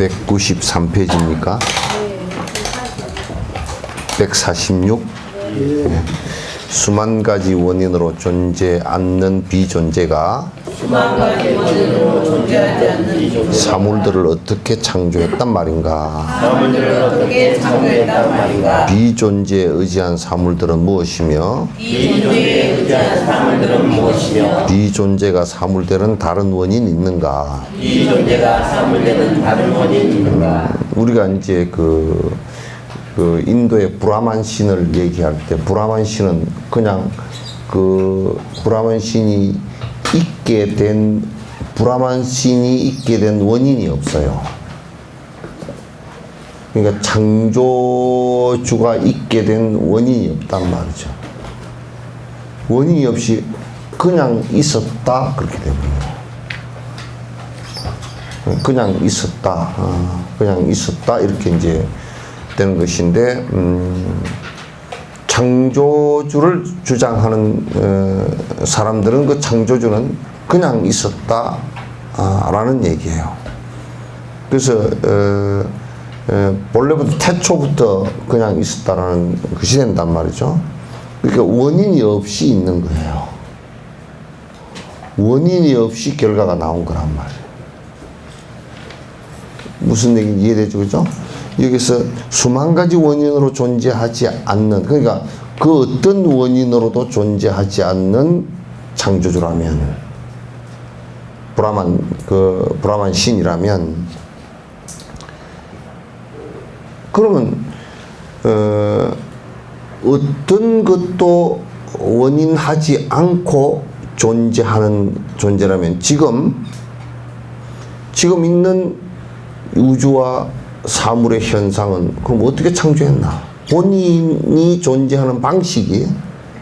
193페이지입니까? 146? 네. 수만 가지 원인으로 존재 않는 비존재가 사물들을 어떻게 창조했단 말인가? 비존재에 의지한 사물들은 무엇이며 비존재가 사물되는 다른 원인이 있는가? 우리가 이제 그 인도의 브라만 신을 얘기할 때 브라만 신은 그냥 그 브라만 신이 있게 된 원인이 없어요. 그러니까 창조주가 있게 된 원인이 없단 말이죠. 원인이 없이 그냥 있었다 그렇게 됩니다. 그냥 있었다 이렇게 이제 되는 것인데 창조주를 주장하는 사람들은 그 창조주는 그냥 있었다 라는 얘기예요. 그래서 본래부터 태초부터 그냥 있었다라는 것이 된단 말이죠. 그러니까 원인이 없이 있는 거예요. 원인이 없이 결과가 나온 거란 말이에요. 무슨 얘기인지 이해되죠? 그죠? 여기서 수만 가지 원인으로 존재하지 않는, 그러니까 그 어떤 원인으로도 존재하지 않는 창조주라면, 브라만 신이라면, 그러면 어떤 것도 원인하지 않고 존재하는 존재라면 지금 있는 우주와 사물의 현상은 그럼 어떻게 창조했나? 본인이 존재하는 방식이,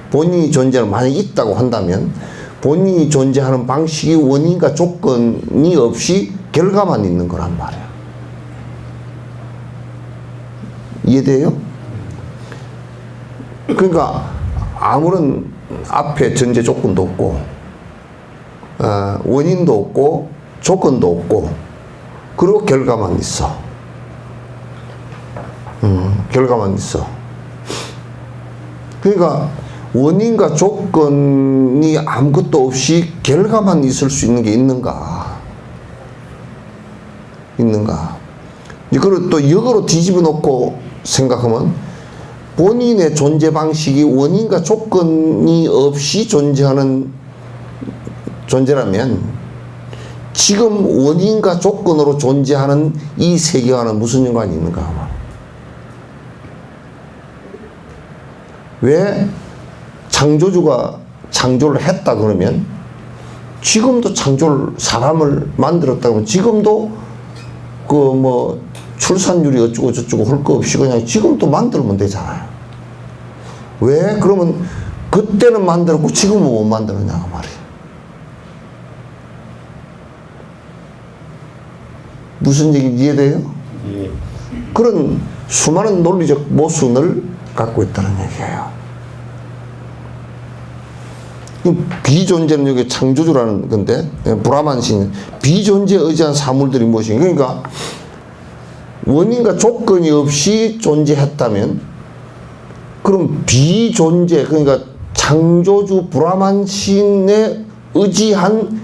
본인이 존재하는, 만약에 있다고 한다면 본인이 존재하는 방식이 원인과 조건이 없이 결과만 있는 거란 말이야. 이해돼요? 그러니까 아무런 앞에 전제 조건도 없고 원인도 없고 조건도 없고 그리고 결과만 있어. 결과만 있어. 그러니까 원인과 조건이 아무것도 없이 결과만 있을 수 있는 게 있는가? 이걸 또 역으로 뒤집어 놓고 생각하면 본인의 존재 방식이 원인과 조건이 없이 존재하는 존재라면 지금 원인과 조건으로 존재하는 이 세계와는 무슨 연관이 있는가? 왜 창조주가 창조를 했다 그러면 지금도 사람을 만들었다 그러면 지금도 출산율이 어쩌고 저쩌고 할 거 없이 그냥 지금도 만들면 되잖아요. 왜? 그러면 그때는 만들었고 지금은 못 만들었냐고 말이에요. 무슨 얘기인지 이해돼요? 예. 그런 수많은 논리적 모순을 갖고 있다는 얘기예요. 비존재는 여기 창조주라는 건데, 브라만 신, 비존재에 의지한 사물들이 무엇인가? 그러니까 원인과 조건이 없이 존재했다면 그럼 비존재, 그러니까 창조주 브라만 신에 의지한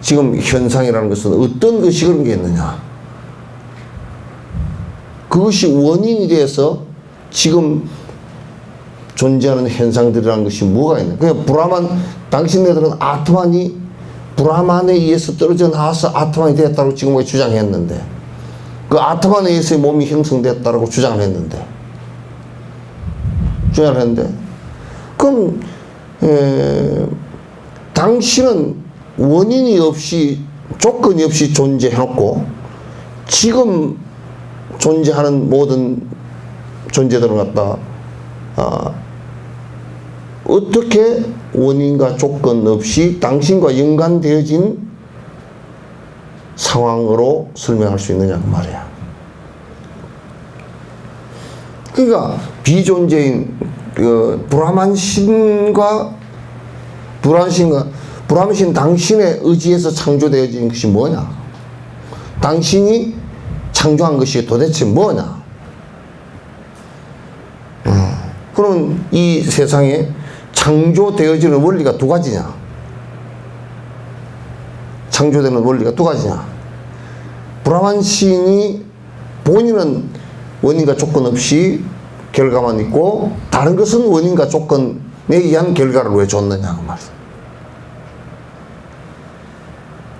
지금 현상이라는 것은 어떤 것이 그런 게 있느냐? 그것이 원인이 돼서 지금 존재하는 현상들이라는 것이 뭐가 있나? 그냥 당신네들은 아트만이 브라만에 의해서 떨어져 나와서 아트만이 되었다고 지금 주장했는데, 그 아트만에 의해서 몸이 형성됐다고 주장을 했는데, 그럼 당신은 원인이 없이 조건이 없이 존재해놓고 지금 존재하는 모든 존재들을 갖다 어떻게 원인과 조건 없이 당신과 연관되어진 상황으로 설명할 수 있느냐 그 말이야. 그러니까 비존재인 브라만 신과 브라만 신 당신의 의지에서 창조되어진 것이 뭐냐? 당신이 창조한 것이 도대체 뭐냐? 그러면 이 세상에 창조되어지는 원리가 두 가지냐? 창조되는 원리가 두 가지냐? 브라만 시인이 본인은 원인과 조건 없이 결과만 있고 다른 것은 원인과 조건에 의한 결과를 왜 줬느냐고 말이야.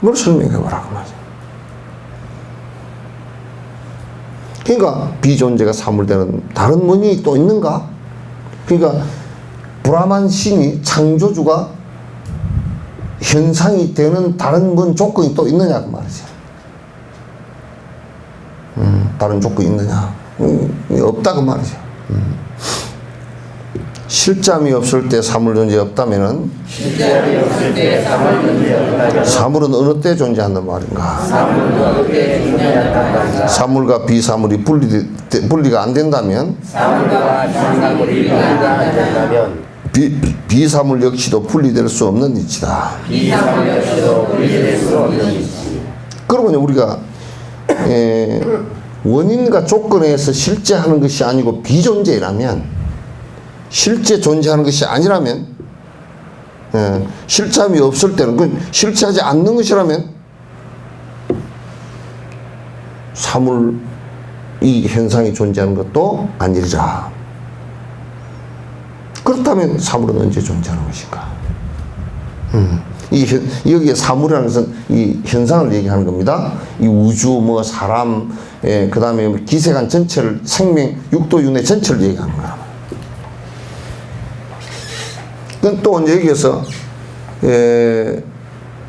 뭘 설명해보라 그 말이야. 그러니까 비존재가 사물되는 다른 원인이 또 있는가? 그러니까 브라만 신이 창조주가 현상이 되는 다른 뭔 조건이 또 있느냐 그 말이지. 다른 조건이 있느냐? 없다 그 말이죠. 실잠이 없을 때 사물 존재 없다면은 사물은 어느 때 존재한단 말인가? 사물과 비사물이 분리가 안 된다면 비사물 역시도 분리될 수 없는 이치다. 그러면 우리가 원인과 조건에서 실제 하는 것이 아니고 비존재라면, 실제 존재하는 것이 아니라면, 실잠이 없을 때는, 그 실체하지 않는 것이라면 사물 이 현상이 존재하는 것도 아니리라. 그렇다면 사물은 언제 존재하는 것인가? 여기에 사물이라는 것은 이 현상을 얘기하는 겁니다. 이 우주, 뭐 사람, 그 다음에 기세간 전체를, 생명, 육도윤회 전체를 얘기하는 거야. 그건 또 여기에서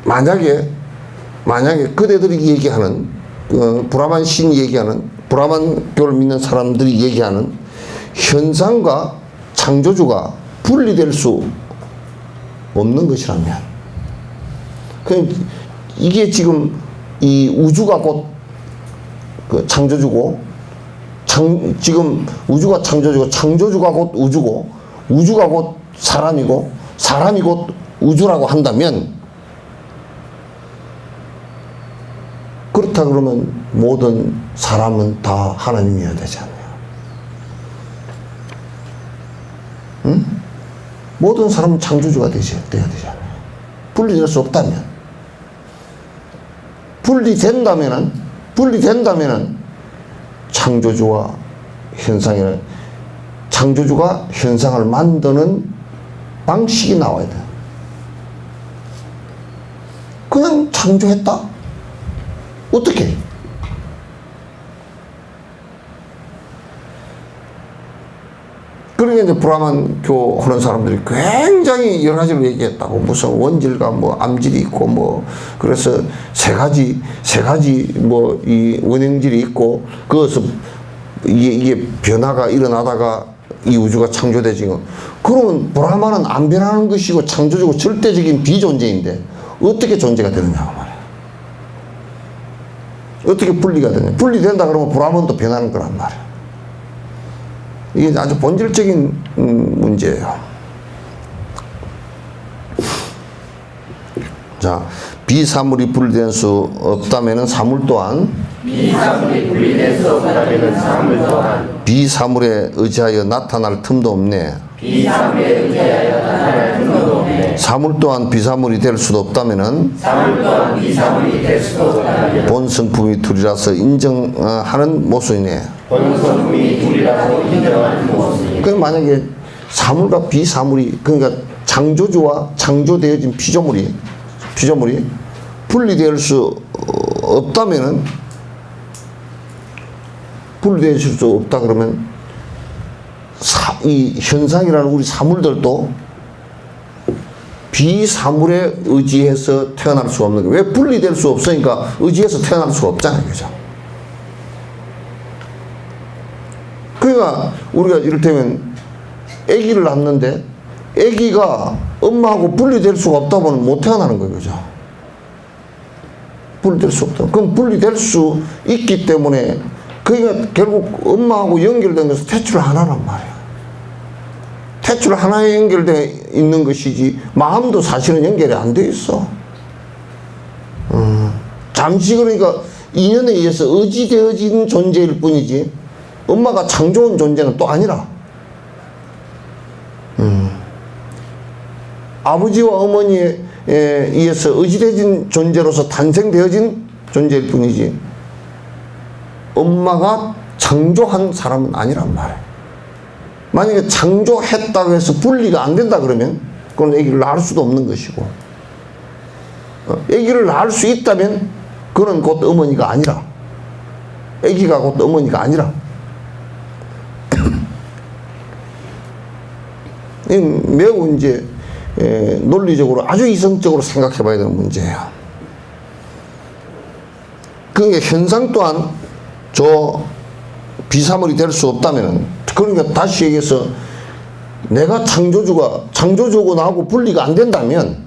만약에 그대들이 얘기하는 브라만 신이 얘기하는, 브라만교를 믿는 사람들이 얘기하는 현상과 창조주가 분리될 수 없는 것이라면, 이게 지금 이 우주가 곧 그 창조주고, 지금 우주가 창조주고, 창조주가 곧 우주고, 우주가 곧 사람이고, 사람이 곧 우주라고 한다면, 그렇다 그러면 모든 사람은 다 하나님이어야 되지 않나요? 응? 모든 사람은 창조주가 돼야 되잖아요. 분리될 수 없다면. 분리된다면은 창조주와 창조주가 현상을 만드는 방식이 나와야 돼. 그냥 창조했다? 어떻게? 그러니까 이제 브라만교 하는 사람들이 굉장히 여러 가지를 얘기했다고. 무슨 원질과 뭐 암질이 있고, 뭐 그래서 세 가지 뭐 이 원형질이 있고, 그것을 이게 변화가 일어나다가 이 우주가 창조되지. 그러면 브라만은 안 변하는 것이고 창조주고 절대적인 비존재인데 어떻게 존재가 되느냐고 말이야. 어떻게 분리가 되냐? 분리된다 그러면 브라만도 변하는 거란 말이야. 이게 아주 본질적인 문제예요. 자, 비사물이 분리될 수 없다면은 사물 또한, 비사물에 의지하여 나타날 틈도 없네. 사물 또한 비사물이 될 수도 없다면은 본 성품이 둘이라서 인정하는 모순이네. 그럼 만약에 사물과 비사물이, 그러니까 창조주와 창조되어진 피조물이 분리될 수 없다면은, 분리될 수 없다 그러면 이 현상이라는 우리 사물들도 비사물에 의지해서 태어날 수 없는 거예요. 왜? 분리될 수 없으니까 의지해서 태어날 수가 없잖아요. 그죠? 그러니까 우리가 이를테면 아기를 낳는데 아기가 엄마하고 분리될 수가 없다 보면 못 태어나는 거예요. 그죠? 분리될 수 없다. 그럼 분리될 수 있기 때문에, 그러니까 결국 엄마하고 연결된 것은 태출 하나란 말이에요. 태출 하나에 연결되어 있는 것이지 마음도 사실은 연결이 안 돼 있어. 잠시, 그러니까 인연에 의해서 의지되어진 존재일 뿐이지 엄마가 창조한 존재는 또 아니라. 아버지와 어머니에 의해서 의지되어진 존재로서 탄생되어진 존재일 뿐이지 엄마가 창조한 사람은 아니란 말이에요. 만약에 창조했다고 해서 분리가 안 된다 그러면 그건 아기를 낳을 수도 없는 것이고, 아기를 낳을 수 있다면 그는 곧 어머니가 아니라, 아기가 곧 어머니가 아니라. 매우 이제 논리적으로 아주 이성적으로 생각해 봐야 되는 문제예요. 그러니까 현상 또한 저 비사물이 될 수 없다면, 그러니까 다시 얘기해서 내가 창조주고 나하고 분리가 안 된다면,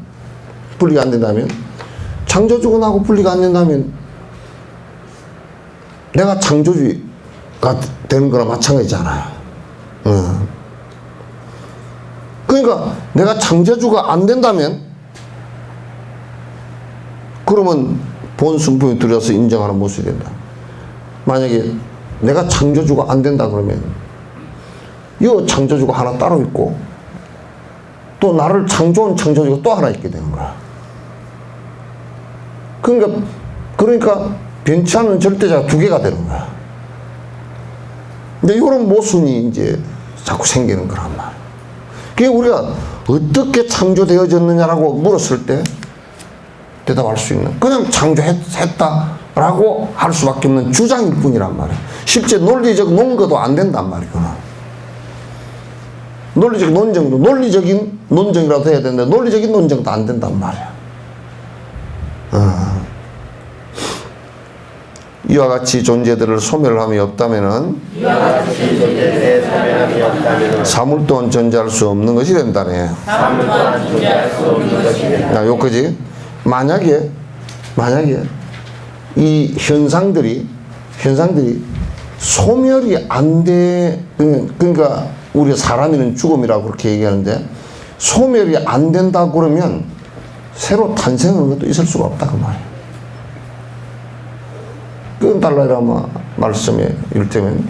창조주고 나하고 분리가 안 된다면 내가 창조주가 되는 거나 마찬가지잖아요. 그러니까 내가 창조주가 안 된다면 그러면 본승품이 들여서 인정하는 모습이 된다. 만약에 내가 창조주가 안 된다 그러면 이 창조주가 하나 따로 있고 또 나를 창조한 창조주가 또 하나 있게 되는 거야. 그러니까 변치 않는 절대자가 두 개가 되는 거야. 근데 이런 모순이 이제 자꾸 생기는 거란 말이야. 그게 우리가 어떻게 창조되어졌느냐라고 물었을 때 대답할 수 있는, 그냥 창조했다라고 할 수밖에 없는 주장일 뿐이란 말이야. 실제 논리적 논거도 안 된단 말이구나. 논리적 논정도, 논리적인 논정이라도 해야 되는데 논리적인 논정도 안 된단 말이야. 이와 같이 존재들을 소멸함이 없다면은 사물 또한 존재할 수 없는 것이 된다네. 야, 여기까지. 만약에 이 현상들이 소멸이 안 돼, 그러니까 우리가 사람이는 죽음이라고 그렇게 얘기하는데 소멸이 안 된다 그러면 새로 탄생하는 것도 있을 수가 없다 그 말이에요. 그건 달라이라마 말씀에 이를테면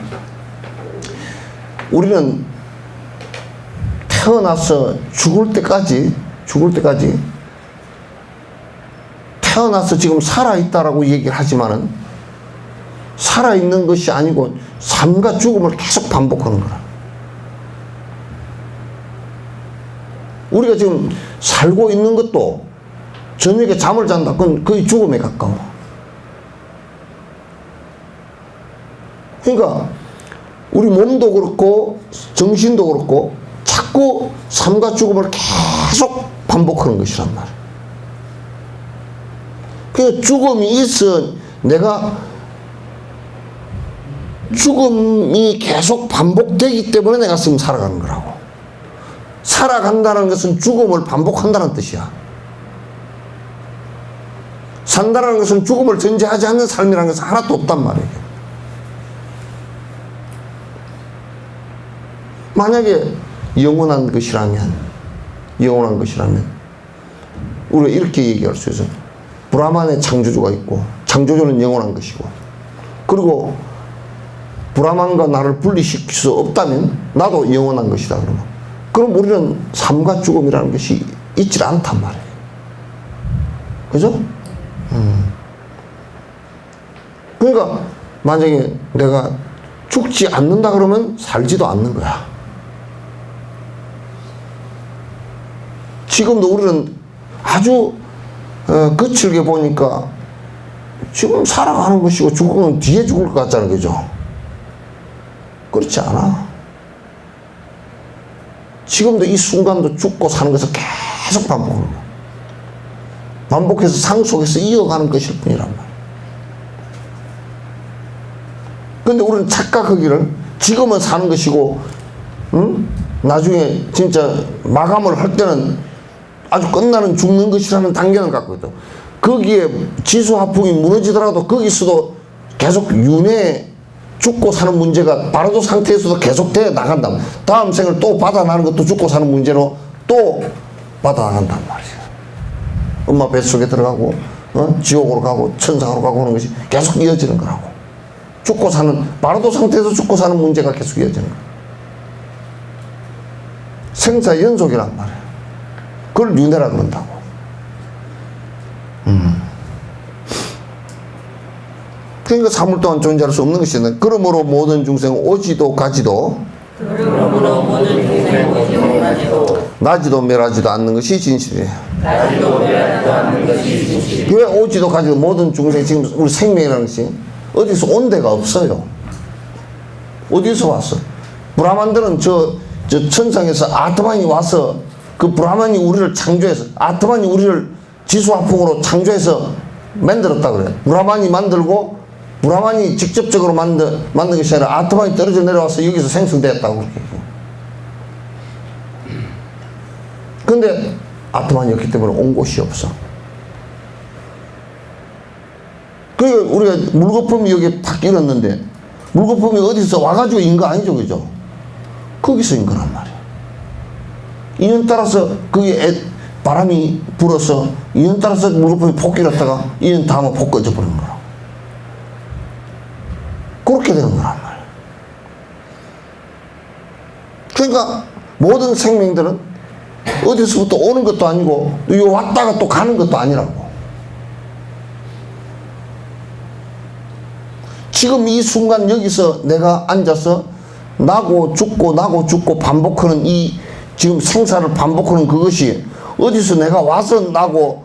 우리는 태어나서 죽을 때까지 태어나서 지금 살아있다라고 얘기를 하지만은 살아있는 것이 아니고 삶과 죽음을 계속 반복하는 거라. 우리가 지금 살고 있는 것도 저녁에 잠을 잔다. 그건 거의 죽음에 가까워. 그러니까 우리 몸도 그렇고 정신도 그렇고 자꾸 삶과 죽음을 계속 반복하는 것이란 말이야. 그러니까 죽음이 있어 내가 죽음이 계속 반복되기 때문에 내가 지금 살아가는 거라고. 살아간다는 것은 죽음을 반복한다는 뜻이야. 산다는 것은 죽음을 전제하지 않는 삶이라는 것은 하나도 없단 말이에요. 만약에 영원한 것이라면 우리가 이렇게 얘기할 수 있어요. 브라만의 창조주가 있고 창조주는 영원한 것이고, 그리고 브라만과 나를 분리시킬 수 없다면 나도 영원한 것이다 그럼 우리는 삶과 죽음이라는 것이 있질 않단 말이에요. 그죠? 그러니까 만약에 내가 죽지 않는다 그러면 살지도 않는 거야. 지금도 우리는 아주 거칠게 보니까 지금 살아가는 것이고 죽으면 뒤에 죽을 것 같잖아요. 그죠? 그렇지 않아. 지금도 이 순간도 죽고 사는 것을 계속 반복하는 거야. 반복해서 상 속에서 이어가는 것일 뿐이란 말이야. 근데 우리는 착각하기를 지금은 사는 것이고, 나중에 진짜 마감을 할 때는 아주 끝나는 죽는 것이라는 단계를 갖고 있다. 거기에 지수화풍이 무너지더라도 거기서도 계속 윤회 죽고 사는 문제가 바로도 상태에서도 계속돼 나간다. 다음 생을 또 받아나는 것도 죽고 사는 문제로 또 받아나간단 말이야. 엄마 뱃속에 들어가고 지옥으로 가고 천상으로 가고 하는 것이 계속 이어지는 거라고. 죽고 사는, 바로도 상태에서 죽고 사는 문제가 계속 이어지는 거야. 생사 연속이란 말이야. 그걸 윤회라 그런다고. 그러니까 사물 동안 존재할 수 없는 것이 있는. 그러므로 모든 중생은 오지도 가지도 나지도 멸하지도 않는 것이 진실이에요. 왜 오지도 가지도 모든 중생, 지금 우리 생명이라는 것이 어디서 온 데가 없어요. 어디서 왔어? 브라만들은 저 천상에서 아트만이 와서 그 브라만이 우리를 창조해서, 아트만이 우리를 지수화풍으로 창조해서 만들었다 그래요. 브라만이 만들고 브라만이 직접적으로 만든 것이 아니라 아트만이 떨어져 내려와서 여기서 생성되었다고 그렇게 얘기해요. 근데 아트만이었기 때문에 온 곳이 없어. 그러니까 우리가 물거품이 여기 팍 일었는데, 물거품이 어디서 와가지고 인 거 아니죠, 그죠? 거기서 인 거란 말이야. 인연 따라서 거기에 바람이 불어서 인연 따라서 물거품이 폭 일었다가 인연 다음에 폭 꺼져버린 거라고. 그렇게 되는 거란 말이야. 그러니까 모든 생명들은 어디서부터 오는 것도 아니고 요 왔다가 또 가는 것도 아니라고. 지금 이 순간 여기서 내가 앉아서 나고 죽고 반복하는 이 지금 생사를 반복하는 그것이 어디서 내가 와서 나고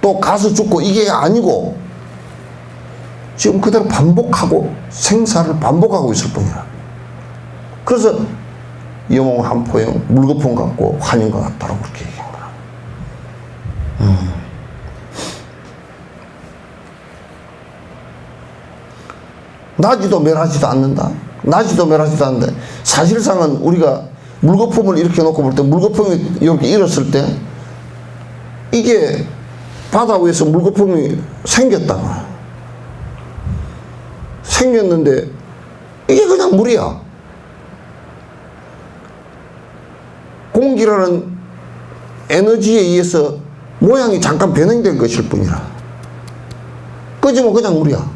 또 가서 죽고 이게 아니고 지금 그대로 반복하고 생사를 반복하고 있을 뿐이야. 그래서 영웅 한포영 물거품 같고 환인과 같다라고 그렇게 얘기한 거야. 나지도 멸하지도 않는다. 나지도 멸하지도 않는다. 사실상은 우리가 물거품을 이렇게 놓고 볼 때, 물거품이 이렇게 일었을 때 이게 바다 위에서 물거품이 생겼다. 생겼는데 이게 그냥 물이야. 공기라는 에너지에 의해서 모양이 잠깐 변형된 것일 뿐이라. 그지만 그냥 물이야.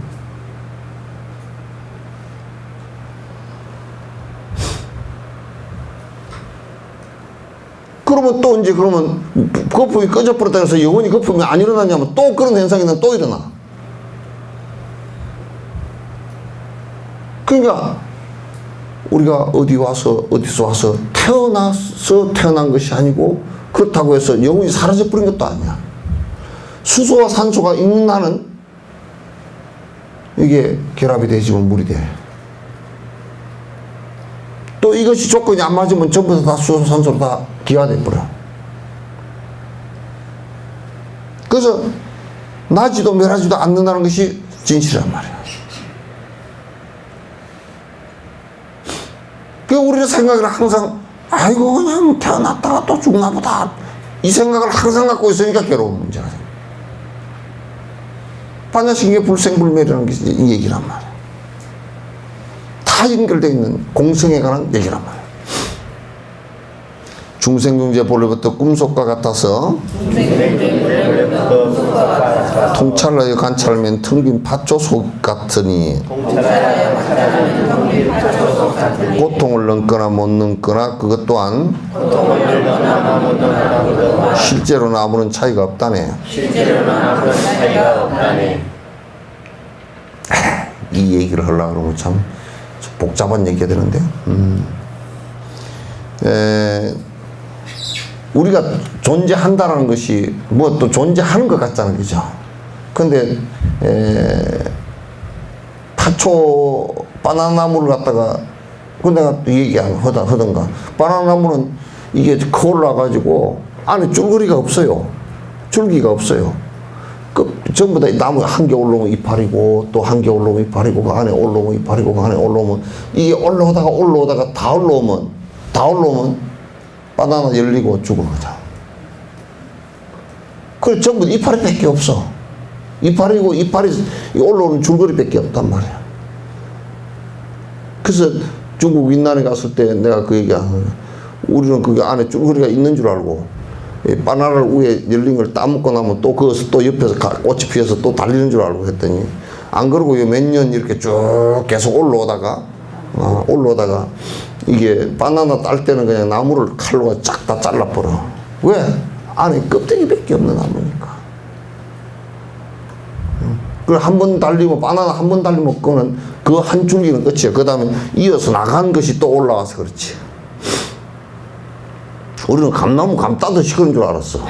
그러면 또 이제 그러면 거품이 꺼져버렸다 해서 영원히 거품이 안 일어나냐면 또 그런 현상이 또 일어나. 그러니까 우리가 어디서 와서 태어난 것이 아니고 그렇다고 해서 영혼이 사라져버린 것도 아니야. 수소와 산소가 있는 한은 이게 결합이 되지만 물이 돼. 또 이것이 조건이 안 맞으면 전부 다 수소 산소로 다 기화돼 버려. 그래서 나지도 멸하지도 않는다는 것이 진실이란 말이야. 그 우리의 생각을 항상 아이고 그냥 태어났다가 또 죽나 보다 이 생각을 항상 갖고 있으니까 괴로운 문제가 돼. 반야신계 불생불멸이라는 게 이 얘기란 말이야. 다 연결되어 있는 공성에 관한 얘기란 말이야. 중생경제 본래부터 꿈속과 같아서 통찰하여 관찰하면 텅빈 팥조속 같으니 고통을 넘거나 못 넘거나 그것 또한 실제로는 아무런 차이가 없다네. 이 얘기를 하려고 그러면 참 복잡한 얘기가 되는데 우리가 존재한다는 것이 뭐 또 존재하는 것 같잖아요, 그죠? 근데 타초 바나나나무를 갖다가 그 내가 하던가 바나나나무는 이게 커올라 가지고 안에 줄거리가 없어요. 줄기가 없어요. 그 전부 다 나무 한 개 올라오면 이파리고 또 한 개 올라오면 이파리고 그 안에 올라오면 이파리고 그 안에 올라오면 이게 올라오다가 다 올라오면 바나나 열리고 죽은 거죠. 그 전부 이파리밖에 없어. 이파리 올라오는 줄거리밖에 없단 말이야. 그래서 중국 윈난에 갔을 때 내가 그 얘기한 거야. 우리는 그 안에 줄거리가 있는 줄 알고 이 바나나를 위에 열린 걸 따먹고 나면 또 그것을 또 옆에서 꽃이 피어서 또 달리는 줄 알고 했더니 안 그러고 몇 년 이렇게 쭉 계속 올라오다가 이게 바나나 딸 때는 그냥 나무를 칼로 쫙 다 잘라버려. 왜? 안에 껍데기밖에 없는 나무니까. 그걸 한 번 달리면 바나나 한 번 달리면 그거는 그 한 줄기는 끝이야. 그 다음에 이어서 나간 것이 또 올라와서 그렇지. 우리는 감나무 감 따듯이 그런 줄 알았어.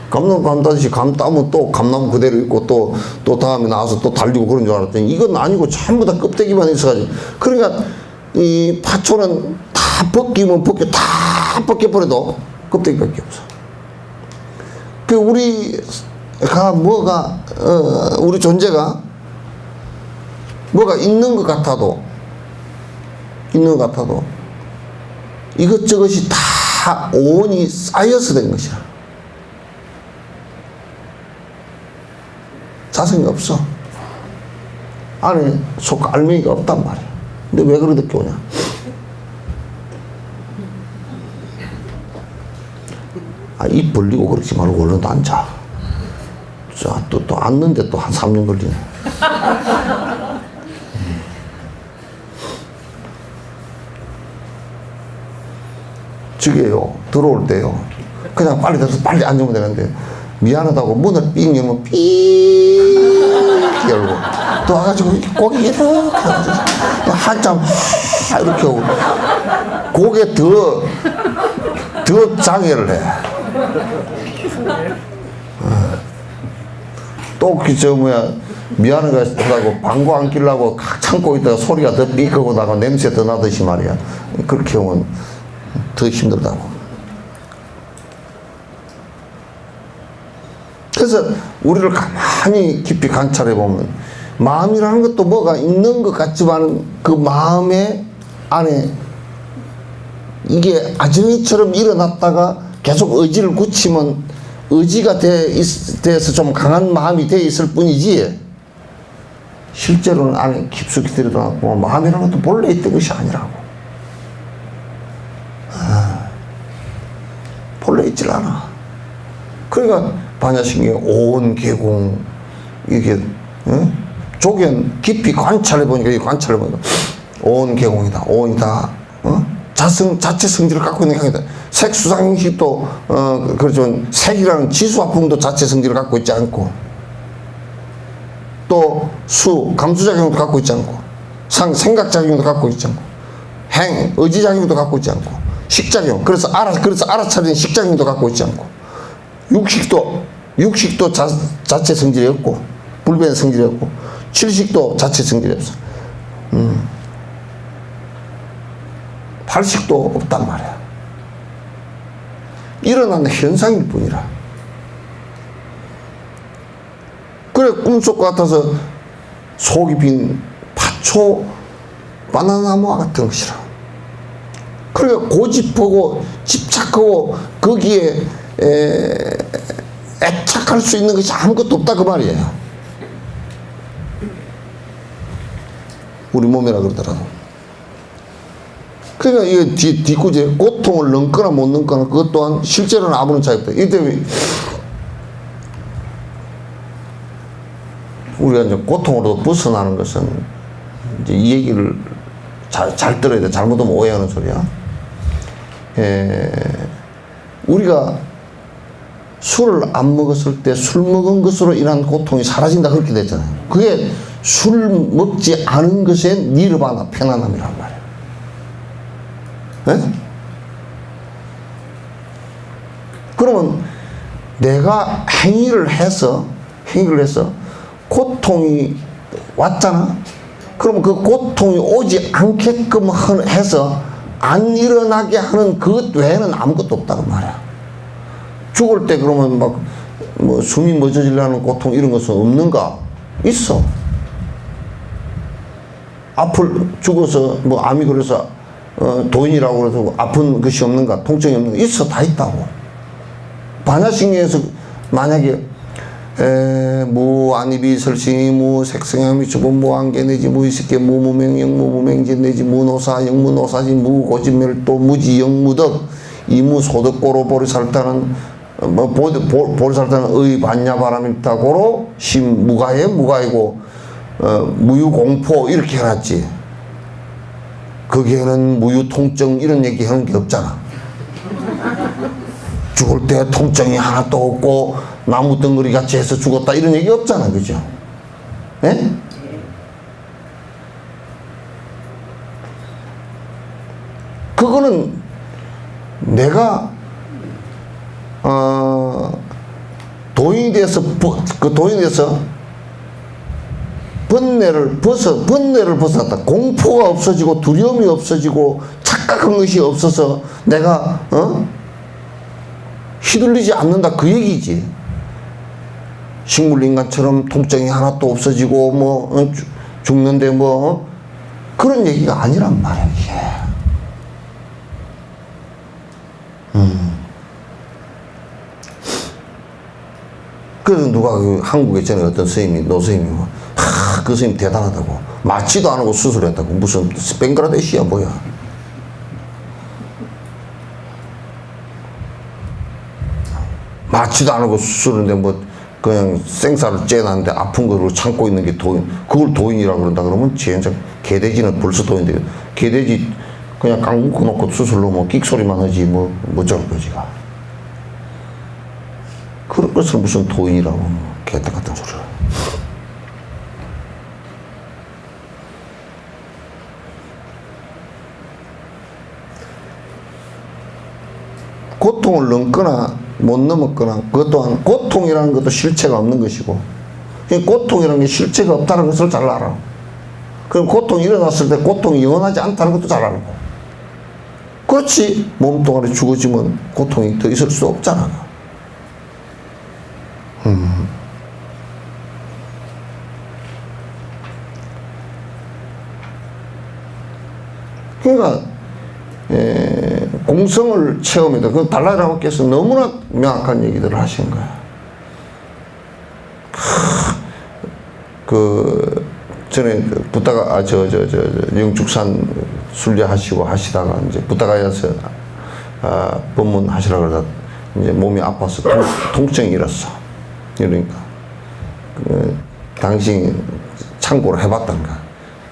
감나무 감 따듯이 감 따면 또 감나무 그대로 있고 또 다음에 나와서 또 달리고 그런 줄 알았더니 이건 아니고 전부 다 껍데기만 있어가지고. 그러니까 이 파초는 다 벗기면 다 벗겨버려도 껍데기밖에 없어. 그 우리가 우리 존재가 뭐가 있는 것 같아도 이것저것이 다 오온이 쌓여서 된 것이야. 자성이 없어. 안에 속 알맹이가 없단 말이야. 근데 왜 그렇게 오냐? 입 벌리고 그러지 말고 얼른 앉아. 자, 또 앉는데 또 한 3년 걸리네. 저게요, 들어올 때요, 그냥 빨리 들어서 빨리 앉으면 되는데, 미안하다고 문을 삥 열면 삥 열고, 또 와가지고 고개 이렇게 해가지고, 한참 이렇게 하고, 고개 더 장애를 해. 또 미안한 거 하다고 방구 안 끼려고 참고 있다가 소리가 더 삐끗하고 나가 냄새 더 나듯이 말이야. 그렇게 하면 더 힘들다고. 그래서 우리를 가만히 깊이 관찰해 보면 마음이라는 것도 뭐가 있는 것 같지만 그 마음의 안에 이게 아정이처럼 일어났다가 계속 의지를 굳히면 의지가 돼서 좀 강한 마음이 돼 있을 뿐이지 실제로는 안에 깊숙이 들여다보면 마음이라는 것도 본래 있던 것이 아니라고. 본래 있질 않아. 그러니까 반야신경 온 계공 이게 조견 깊이 관찰해 보니까 온 계공이다. 온이다. 자체 성질을 갖고 있는 게 아니다. 색, 수상, 형식도, 그렇죠. 색이라는 지수화풍도 자체 성질을 갖고 있지 않고, 또 감수작용도 갖고 있지 않고, 생각작용도 갖고 있지 않고, 의지작용도 갖고 있지 않고, 식작용, 그래서 알아차리는 식작용도 갖고 있지 않고, 육식도 자체 성질이 없고, 불변 성질이 없고, 칠식도 자체 성질이 없어. 팔식도 없단 말이야. 일어나는 현상일 뿐이라. 그래 꿈속 같아서 속이 빈 파초 바나나나무와 같은 것이라. 그러니까 고집하고 집착하고 거기에 애착할 수 있는 것이 아무것도 없다 그 말이에요. 우리 몸이라 그러더라도. 그러니까 이게 뒤꾸지 고통을 넘거나 못 넘거나 그것 또한 실제로는 아무런 차이 없다. 이 때문에 우리가 이제 고통으로 벗어나는 것은 이제 이 얘기를 잘 들어야 돼. 잘못하면 오해하는 소리야. 우리가 술을 안 먹었을 때 술 먹은 것으로 인한 고통이 사라진다 그렇게 됐잖아요. 그게 술 먹지 않은 것의 니르바나 편안함이란 말이에요. 네? 그러면 내가 행위를 해서 고통이 왔잖아. 그러면 그 고통이 오지 않게끔 해서 안 일어나게 하는 그것 외에는 아무것도 없다고 말이야. 죽을 때 그러면 뭐 숨이 멎어지려는 고통 이런 것은 없는가? 있어. 죽어서 뭐 암이 그래서 도인이라고 그래서 아픈 것이 없는가? 통증이 없는가? 있어. 다 있다고. 반야신경에서 만약에 무안입이 설신이 무색성함이 주본 무안개 내지 무의식계 무무명 영무무명진 내지 무노사 영무노사진 무고진멸도 무지 영무덕 이무소득고로 보리살타는 보리살타는 의 반야바람일타고로 심무가에 무가이고 무유공포 이렇게 해놨지. 거기에는 무유통증 이런 얘기 하는 게 없잖아. 죽을 때 통증이 하나도 없고 나무 덩어리 같이 해서 죽었다 이런 얘기 없잖아. 그죠? 예? 그거는 내가 도인이 돼서 도인이 돼서 번뇌를 벗어났다. 공포가 없어지고 두려움이 없어지고 착각한 것이 없어서 내가 휘둘리지 않는다 그 얘기지. 식물인간처럼 통증이 하나도 없어지고 뭐 죽는데 뭐 그런 얘기가 아니란 말이야 이게. 그래서 누가 한국에 전에 어떤 스님이 노스님이 그 스님 대단하다고 맞지도 않고 수술했다고. 무슨 벵글라데시야 뭐야. 맞지도 않고 수술했는데 뭐 그냥 생사를 쬐놨는데 아픈 거를 참고 있는 게 도인. 그걸 도인이라고 그런다 그러면 진짜 개돼지는 벌써 도인인데 개돼지 그냥 깡 묶어놓고 수술로 뭐 끽소리만 하지 뭐 어쩔 거지가. 그런 것을 무슨 도인이라고 개떡 같은 소리를. 고통을 넘거나 못 넘었거나 그것 또한 고통이라는 것도 실체가 없는 것이고 고통이라는 게 실체가 없다는 것을 잘 알아. 그럼 고통이 일어났을 때 고통이 영원하지 않다는 것도 잘 알고. 그렇지 몸뚱아리 죽어지면 고통이 더 있을 수 없잖아. 그러니까 공성을 체험이다. 그 달라이라마께서 너무나 명확한 얘기들을 하신 거야. 전에 부다가 영축산 순례하시고 하시다가 이제 부다가야서 법문하시라 그러다 이제 몸이 아파서 통증이 일었어. 그러니까 당신이 참고로 해봤던가.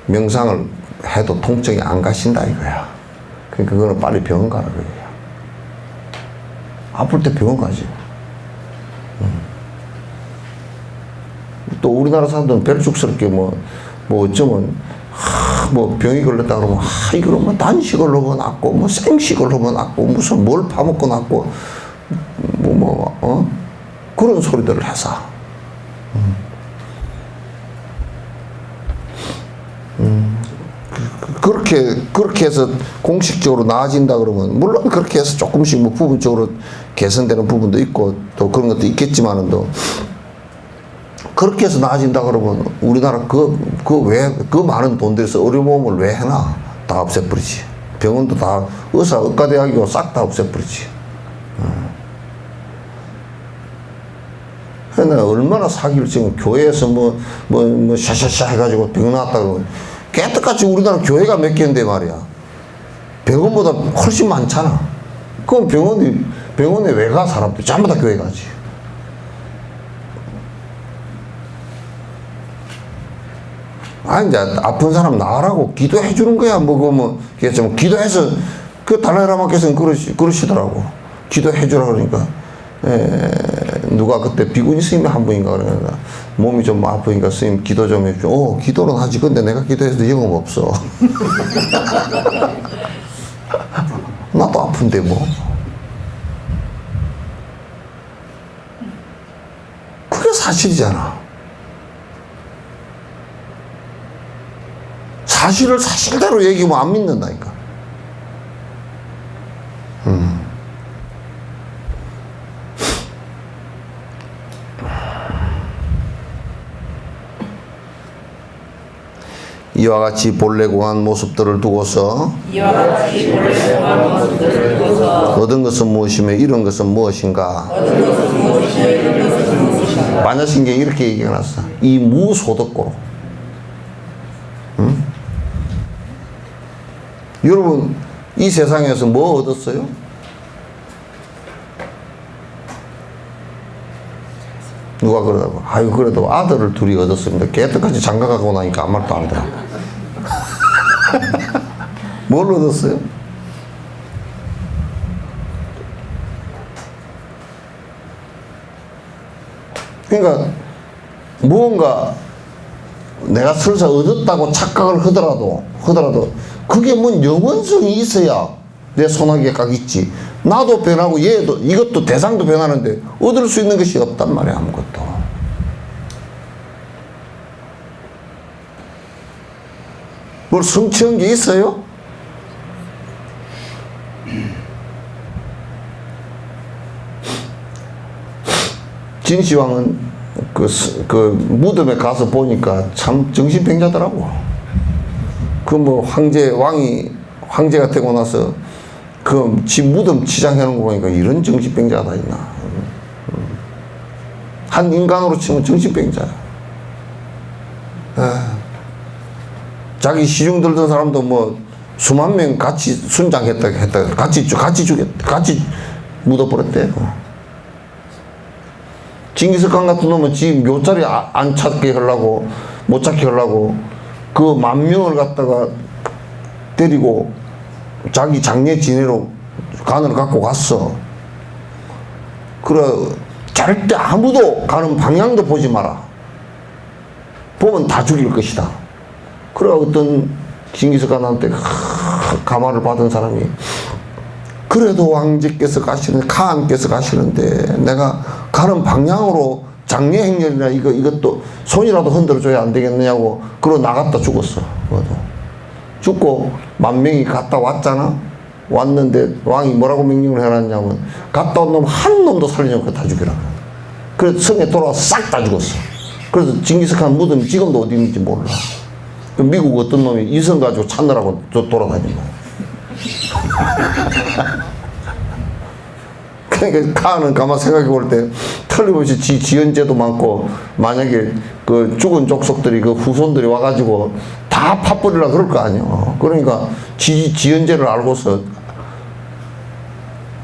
명상을 해도 통증이 안 가신다 이거야. 그러니까 그거는 빨리 병원 가라 그거야. 아플 때 병원 가지. 또 우리나라 사람들은 별죽스럽게 뭐 어쩌면 뭐 병이 걸렸다 그러면 이거는 뭐 단식을 하고 낫고 뭐 생식을 하고 낫고 무슨 뭘 파먹고 낫고 그런 소리들을 해서 그렇게 해서 공식적으로 나아진다 그러면 물론 그렇게 해서 조금씩 뭐 부분적으로 개선되는 부분도 있고 또 그런 것도 있겠지만은 또 그렇게 해서 나아진다 그러면 우리나라 그 많은 돈 들여서 의료보험을 왜 해나? 다 없애버리지. 병원도 다 의과대학이고 싹 다 없애버리지. 내가 얼마나 사기를 치면 교회에서 샤샤샤 해가지고 병 나왔다고. 깨끗같이 우리나라 교회가 몇 개인데 말이야. 병원보다 훨씬 많잖아. 그럼 병원에 왜 가 사람들? 전부 다 교회 가지. 이제 아픈 사람 나으라고 기도해 주는 거야. 좀 기도해서, 달라이라마께서는 그러시더라고. 기도해 주라 그러니까. 누가 그때 비구니 스님이 한 분인가 그러니까 몸이 좀 아프니까 스님 기도 좀 해줘. 기도는 하지. 근데 내가 기도해도 영업 없어. 나도 아픈데 뭐. 그게 사실이잖아. 사실을 사실대로 얘기하면 안 믿는다니까. 이와 같이 본래 공한 모습들을 두고서 얻은 것은 무엇이며 이런 것은 무엇인가. 반야신경에 이렇게 얘기해놨어. 이 무소득고로. 여러분 이 세상에서 뭐 얻었어요? 누가 그러다고. 아유, 그래도 아들을 둘이 얻었습니다. 개떡같이 장가가고 나니까 아무 말도 안 하더라. 뭘 얻었어요? 그러니까 무언가 내가 설사 얻었다고 착각을 하더라도 그게 뭔 영원성이 있어야 내 손아귀에 깍 있지. 나도 변하고 얘도 이것도 대상도 변하는데 얻을 수 있는 것이 없단 말이야. 아무것도. 뭘 성취한 게 있어요? 진시황은 그 무덤에 가서 보니까 참 정신병자더라고. 그 뭐 황제가 되고 나서 그 지 무덤 치장해 놓은 거 보니까 이런 정신병자가 다 있나. 한 인간으로 치면 정신병자야. 자기 시중 들던 사람도 뭐 수만 명 같이 순장했다 같이 묻어버렸대. 징기스칸 같은 놈은 지 묘자리 안 찾게 하려고 못 찾게 하려고 그 10,000명을 갖다가 때리고 자기 장례 지내러 간을 갖고 갔어. 그래 절대 아무도 가는 방향도 보지 마라. 보면 다 죽일 것이다. 그래 어떤 징기스칸한테 감화를 받은 사람이 그래도 왕제께서 카한께서 가시는데 내가 가는 방향으로 장례 행렬이나 이것도 손이라도 흔들어줘야 안 되겠느냐고 그러고 나갔다 죽었어. 죽고 10,000명이 갔다 왔잖아. 왔는데 왕이 뭐라고 명령을 해놨냐면 갔다 온 놈 한 놈도 살리지 다 죽이라. 그래서 성에 돌아와서 싹 다 죽었어. 그래서 징기스칸 무덤이 지금도 어디 있는지 몰라. 미국 어떤 놈이 이성 가지고 찾느라고 돌아다닌 거야. 그러니까 카는 가만 생각해 볼 때 틀림없이 지연제도 많고 만약에 그 죽은 족속들이 그 후손들이 와가지고 다 팥뿌리라 그럴 거 아니야. 그러니까 지연제를 알고서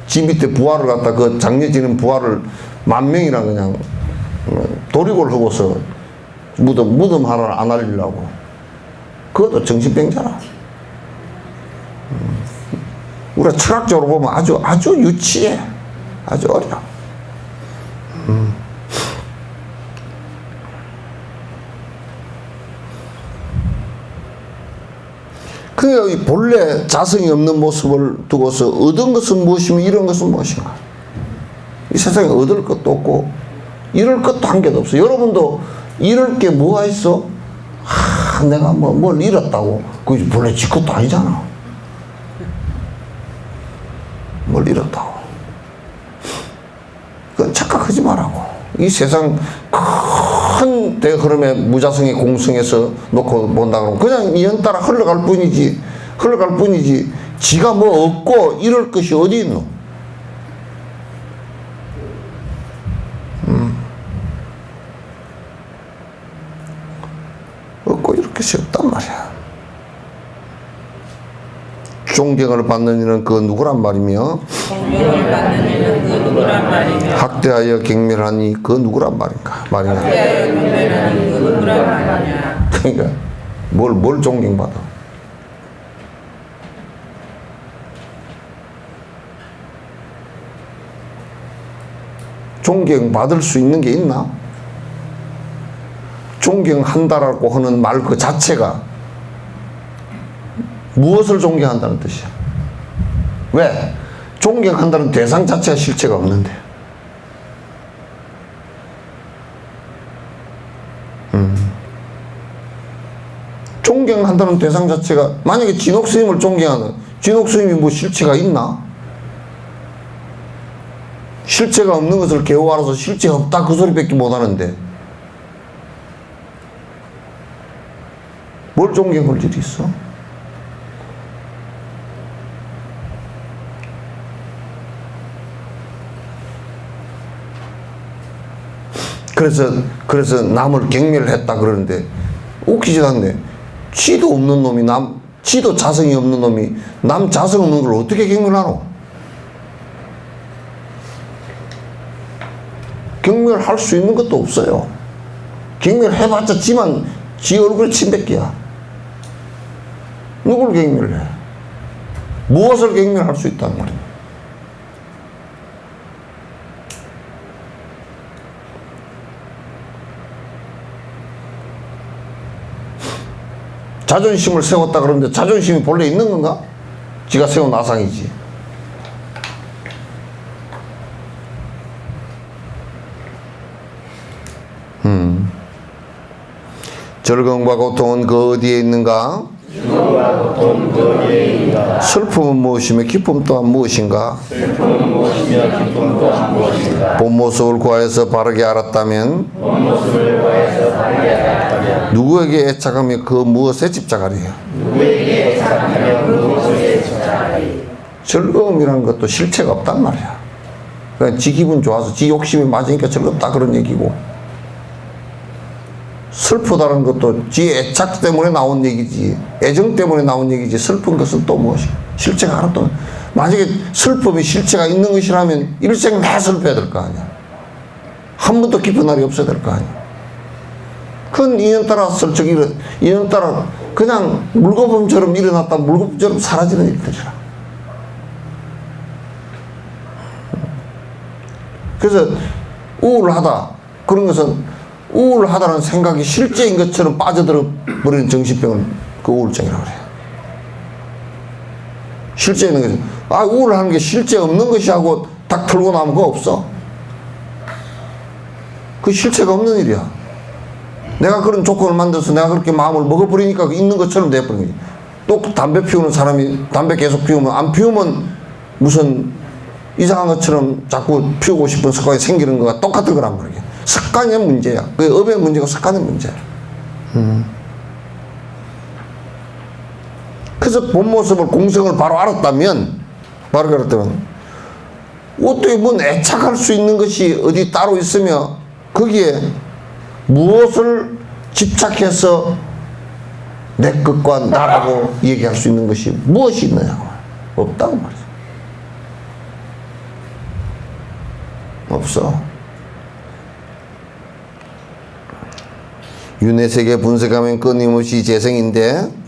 지 밑에 부하를 갖다 그 장례 지는 부하를 10,000명이나 그냥 도리고를 하고서 무덤 하나를 안 알리려고. 그것도 정신병자라. 우리가 철학적으로 보면 아주 유치해. 아주 어려. 그 본래 자성이 없는 모습을 두고서 얻은 것은 무엇이며 이런 것은 무엇인가? 이 세상에 얻을 것도 없고 잃을 것도 한 개도 없어. 여러분도 잃을 게 뭐가 있어? 내가 뭘 잃었다고. 그게 본래 지 것도 아니잖아. 뭘 잃었다고. 그건 착각하지 말라고. 이 세상 큰 대흐름의 무자성의 공성에서 놓고 본다 그러면 그냥 이연 따라 흘러갈 뿐이지 지가 뭐 얻고 잃을 것이 어디 있노? 얻고 잃을 것이 없단 말이야. 존경을 받는 이는 그 누구란 말이며 학대하여 경멸하니 그 누구란 말인가 그러니까 뭘 존경받아? 존경받을 수 있는 게 있나? 존경한다라고 하는 말 그 자체가 무엇을 존경한다는 뜻이야? 왜? 존경한다는 대상 자체가 실체가 없는데. 존경한다는 대상 자체가 만약에 진옥 스님을 존경하는 진옥 스님이 뭐 실체가 있나? 실체가 없는 것을 개호 알아서 실체 없다 그 소리밖에 못 하는데 뭘 존경할 일이 있어? 그래서 남을 경멸했다 그러는데 웃기지도 않네. 지도 없는 놈이 지도 자성이 없는 놈이 남 자성 없는 걸 어떻게 경멸하노? 경멸할 수 있는 것도 없어요. 경멸해봤자 지만 지 얼굴에 침뱉기야. 누굴 경멸해? 무엇을 경멸할 수 있단 말이야? 자존심을 세웠다 그러는데 자존심이 본래 있는 건가? 지가 세운 아상이지. 즐거움과 고통은 그 어디에 있는가? 슬픔은 무엇이며 기쁨 또한 무엇인가? 본 모습을 구하여서 바르게 알았다면 누구에게 애착하며 그 무엇에 집착하리요? 즐거움이라는 것도 실체가 없단 말이야. 그냥 지 기분 좋아서 지 욕심이 맞으니까 즐겁다 그런 얘기고, 슬프다는 것도 지 애착 때문에 나온 얘기지, 애정 때문에 나온 얘기지, 슬픈 것은 또 무엇이? 실체가 하나도. 만약에 슬픔이 실체가 있는 것이라면 일생 다 슬퍼야 될 거 아니야. 한 번도 기쁜 날이 없어야 될 거 아니야. 그건 인연 따라 슬쩍 인연 따라 그냥 물거품처럼 일어났다 물거품처럼 사라지는 일들이라. 그래서 우울하다 그런 것은 우울하다는 생각이 실제인 것처럼 빠져들어 버리는 정신병을 그 우울증이라고 그래요. 실제 있는 거지. 아, 우울하는 게 실제 없는 것이 하고 딱 털고 나면 그거 없어. 그 실체가 없는 일이야. 내가 그런 조건을 만들어서 내가 그렇게 마음을 먹어버리니까 있는 것처럼 돼버린 거지. 또 담배 피우는 사람이 담배 계속 피우면, 안 피우면 무슨 이상한 것처럼 자꾸 피우고 싶은 습관이 생기는 거가 똑같은 거란 말이야. 습관의 문제야. 그게 업의 문제고 습관의 문제야. 그래서 본 모습을, 공성을 바로 알았다면, 어떻게 뭔 애착할 수 있는 것이 어디 따로 있으며 거기에 무엇을 집착해서 내 것과 나라고 얘기할 수 있는 것이 무엇이 있느냐고. 없다고 말이야. 없어. 윤회세계 분석하면 끊임없이 재생인데,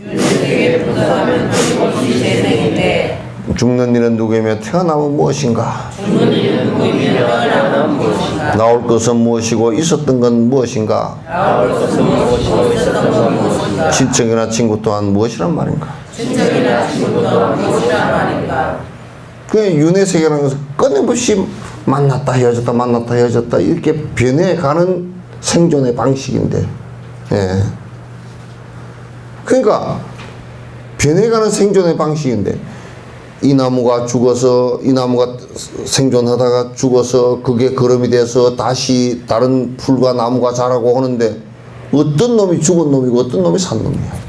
죽는 일은 누구이며 태어남은 무엇인가? 나올 것은 무엇이고 있었던 건 무엇인가? 친척이나 친구 또한 무엇이란 말인가? 그 윤회세계라는 것은 끊임없이 만났다 헤어졌다 만났다 헤어졌다 이렇게 변해가는 생존의 방식인데, 예. 그러니까 변해가는 생존의 방식인데, 이 나무가 죽어서, 이 나무가 생존하다가 죽어서 그게 거름이 돼서 다시 다른 풀과 나무가 자라고 하는데 어떤 놈이 죽은 놈이고 어떤 놈이 산 놈이야.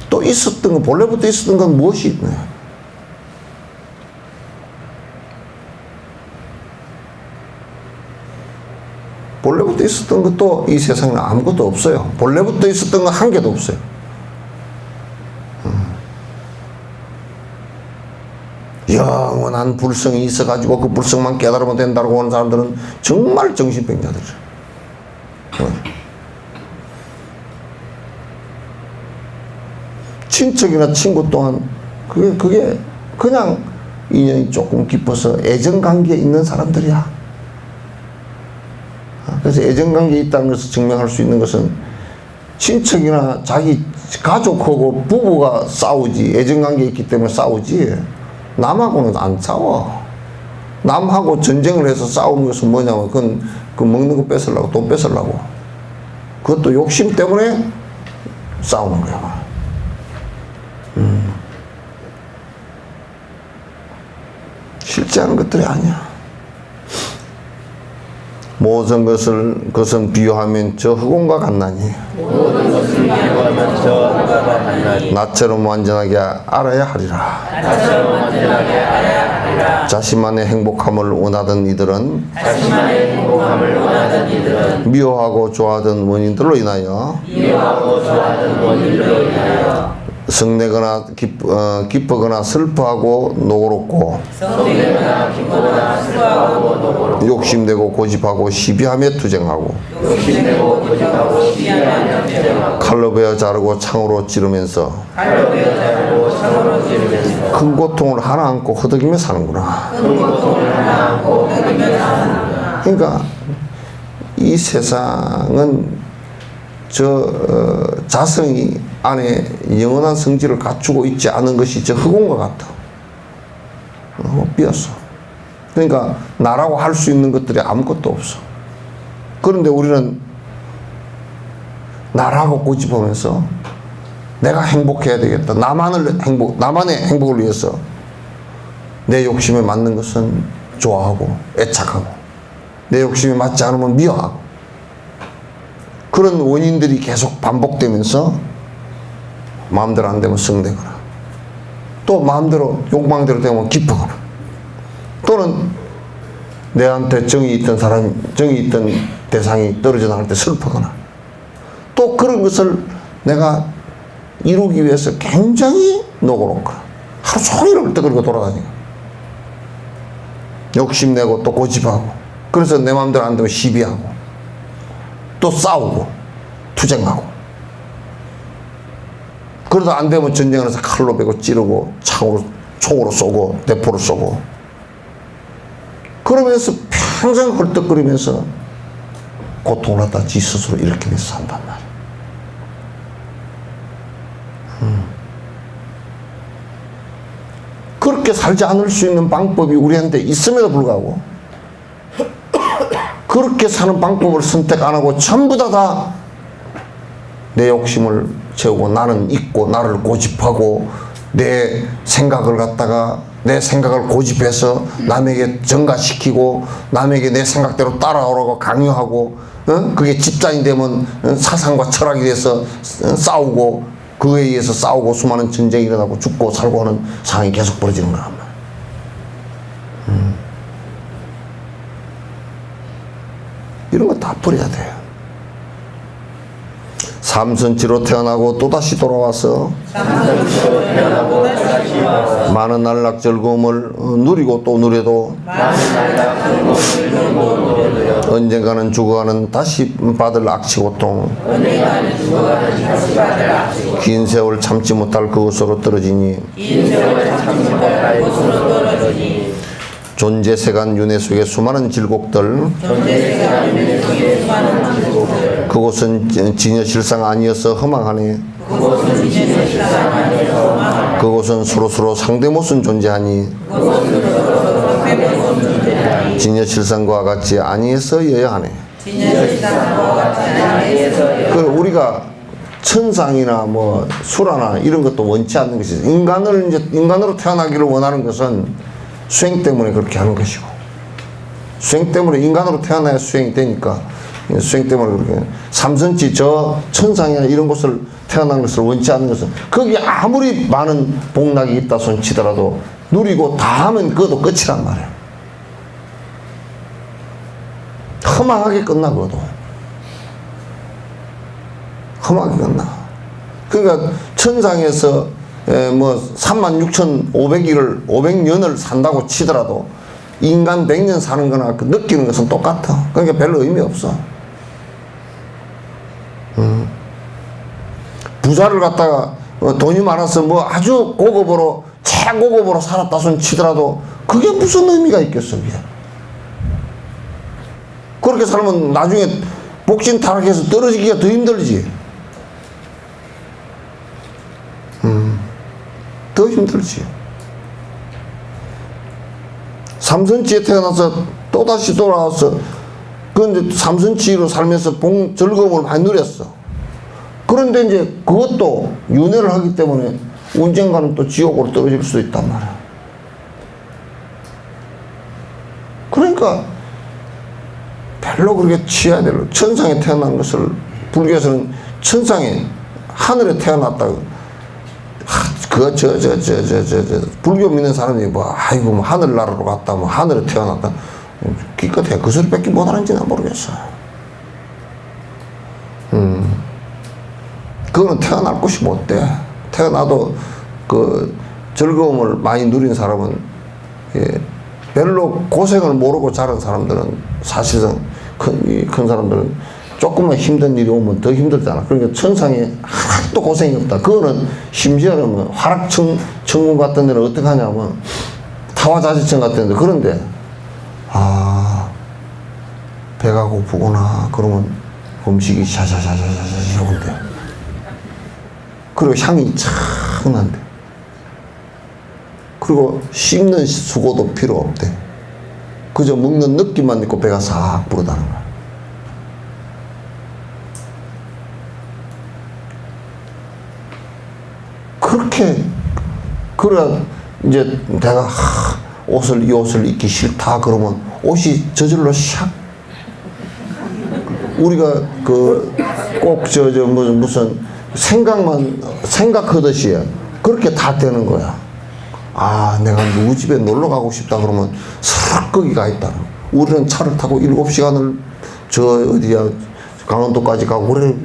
또 있었던 건, 본래부터 있었던 건 무엇이 있나요? 본래부터 있었던 것도 이 세상에 아무것도 없어요. 본래부터 있었던 건 한 개도 없어요. 영원한 불성이 있어가지고 그 불성만 깨달으면 된다고 하는 사람들은 정말 정신병자들이죠. 친척이나 친구 또한 그게 그냥 인연이 조금 깊어서 애정관계에 있는 사람들이야. 그래서 애정관계에 있다는 것을 증명할 수 있는 것은 친척이나 자기 가족하고 부부가 싸우지, 애정관계에 있기 때문에 싸우지, 남하고는 안 싸워. 남하고 전쟁을 해서 싸우는 것은 뭐냐면 그건 그 먹는 거 뺏으려고, 돈 뺏으려고. 그것도 욕심 때문에 싸우는 거야. 실제 하는 것들이 아니야. 모든 것은 비유하면 저 흑원과 같나니 나처럼 완전하게 알아야 하리라. 자신만의 행복함을 원하던 이들은 미워하고 좋아하던 원인들로 인하여 성내거나 기쁘거나 슬퍼하고 노고롭고 욕심내고 고집하고 시비하며 투쟁하고 칼로 베어 자르고 창으로 찌르면서 큰 고통을 하나 안고 허덕이며 사는구나. 그러니까 이 세상은 자성이 안에 영원한 성질을 갖추고 있지 않은 것이 저 흑온과 같아. 비었어. 그러니까 나라고 할 수 있는 것들이 아무것도 없어. 그런데 우리는 나라고 고집하면서 내가 행복해야 되겠다. 나만의 행복을 위해서 내 욕심에 맞는 것은 좋아하고 애착하고 내 욕심에 맞지 않으면 미워하고 그런 원인들이 계속 반복되면서 마음대로 안 되면 성내거나 또 마음대로 욕망대로 되면 기쁘거나 또는 내한테 정이 있던 대상이 떨어져 나갈 때 슬프거나 또 그런 것을 내가 이루기 위해서 굉장히 노고롭거나 하루 종일 얼떡거리고 돌아다니고 욕심내고 또 고집하고 그래서 내 마음대로 안 되면 시비하고 또 싸우고 투쟁하고 그러다 안 되면 전쟁을 해서 칼로 베고 찌르고 총으로 쏘고 대포로 쏘고 그러면서 평생 헐떡거리면서 고통을 갖다 지 스스로 일으키면서 산단 말이야. 그렇게 살지 않을 수 있는 방법이 우리한테 있음에도 불구하고 그렇게 사는 방법을 선택 안 하고 전부 다 내 욕심을 채우고 나는 있고 나를 고집하고 내 생각을 고집해서 남에게 전가시키고 남에게 내 생각대로 따라오라고 강요하고 그게 집단이 되면 사상과 철학이 돼서 싸우고 그에 의해서 싸우고 수많은 전쟁이 일어나고 죽고 살고 하는 상황이 계속 벌어지는 거란 말이야. 이런 거 다 버려야 돼요. 삼선지로 태어나고 또다시 돌아와서 많은 안락 즐거움을 누리고 또 누려도 언젠가는 죽어가는 다시 받을 악취 고통 긴 세월 참지 못할 그곳으로 떨어지니 존재세간 윤회 속의 수많은 질곡들 그곳은 진여실상 아니어서 허망하네. 그곳은 서로서로 상대 못은 존재하니 진여실상과 같이 아니어서여야 하네. 우리가 천상이나 뭐 수라나 이런 것도 원치 않는 것이죠. 인간으로 태어나기를 원하는 것은 수행 때문에 그렇게 하는 것이고 수행 때문에 인간으로 태어나야 수행이 되니까 수행 때문에 그렇게 삼선지 저 천상이나 이런 곳을 태어난 것을 원치 않는 것은 거기 아무리 많은 복락이 있다 손치더라도 누리고 다 하면 그것도 끝이란 말이에요. 허망하게 끝나 그것도 험하게 끝나. 그러니까 천상에서 뭐 36,500년을 산다고 치더라도 인간 100년 사는 거나 그 느끼는 것은 똑같아. 그러니까 별로 의미 없어. 부자를 갖다가 돈이 많아서 뭐 아주 고급으로 최고급으로 살았다 손 치더라도 그게 무슨 의미가 있겠어. 그게. 그렇게 살면 나중에 복신 타락해서 떨어지기가 더 힘들지. 더 힘들지. 삼선지에 태어나서 또다시 돌아와서 그런데 삼선지로 살면서 즐거움을 많이 누렸어. 그런데 이제 그것도 윤회를 하기 때문에 언젠가는 또 지옥으로 떨어질 수도 있단 말이야. 그러니까 별로 그렇게 취해야 될 천상에 태어난 것을 불교에서는 천상에 하늘에 태어났다고 불교 믿는 사람이 뭐 아이고 뭐 하늘나라로 갔다 뭐 하늘에 태어났다 기껏해 그 소리밖에 못하는지 난 모르겠어. 그거는 태어날 곳이 못 돼. 태어나도 그 즐거움을 많이 누린 사람은, 예, 별로 고생을 모르고 자란 사람들은 사실상 큰 사람들은 조금만 힘든 일이 오면 더 힘들잖아. 그러니까 천상에 하나도 고생이 없다. 그거는 심지어는 뭐 화락천군 같은 데는 어떻게 하냐면 타화자지청 같은 데, 그런데 배가 고프구나 그러면 음식이 샤샤샤샤샤샤 온대. 그리고 향이 착 난대. 그리고 씹는 수고도 필요 없대. 그저 먹는 느낌만 있고 배가 싹 부르다는 거야. 그렇게, 그래, 이제 내가, 이 옷을 입기 싫다 그러면 옷이 저절로 샥. 우리가 꼭 무슨 생각하듯이 그렇게 다 되는 거야. 내가 누구 집에 놀러 가고 싶다 그러면 싹 거기 가 있다. 우리는 차를 타고 7시간을 강원도까지 가고 그래.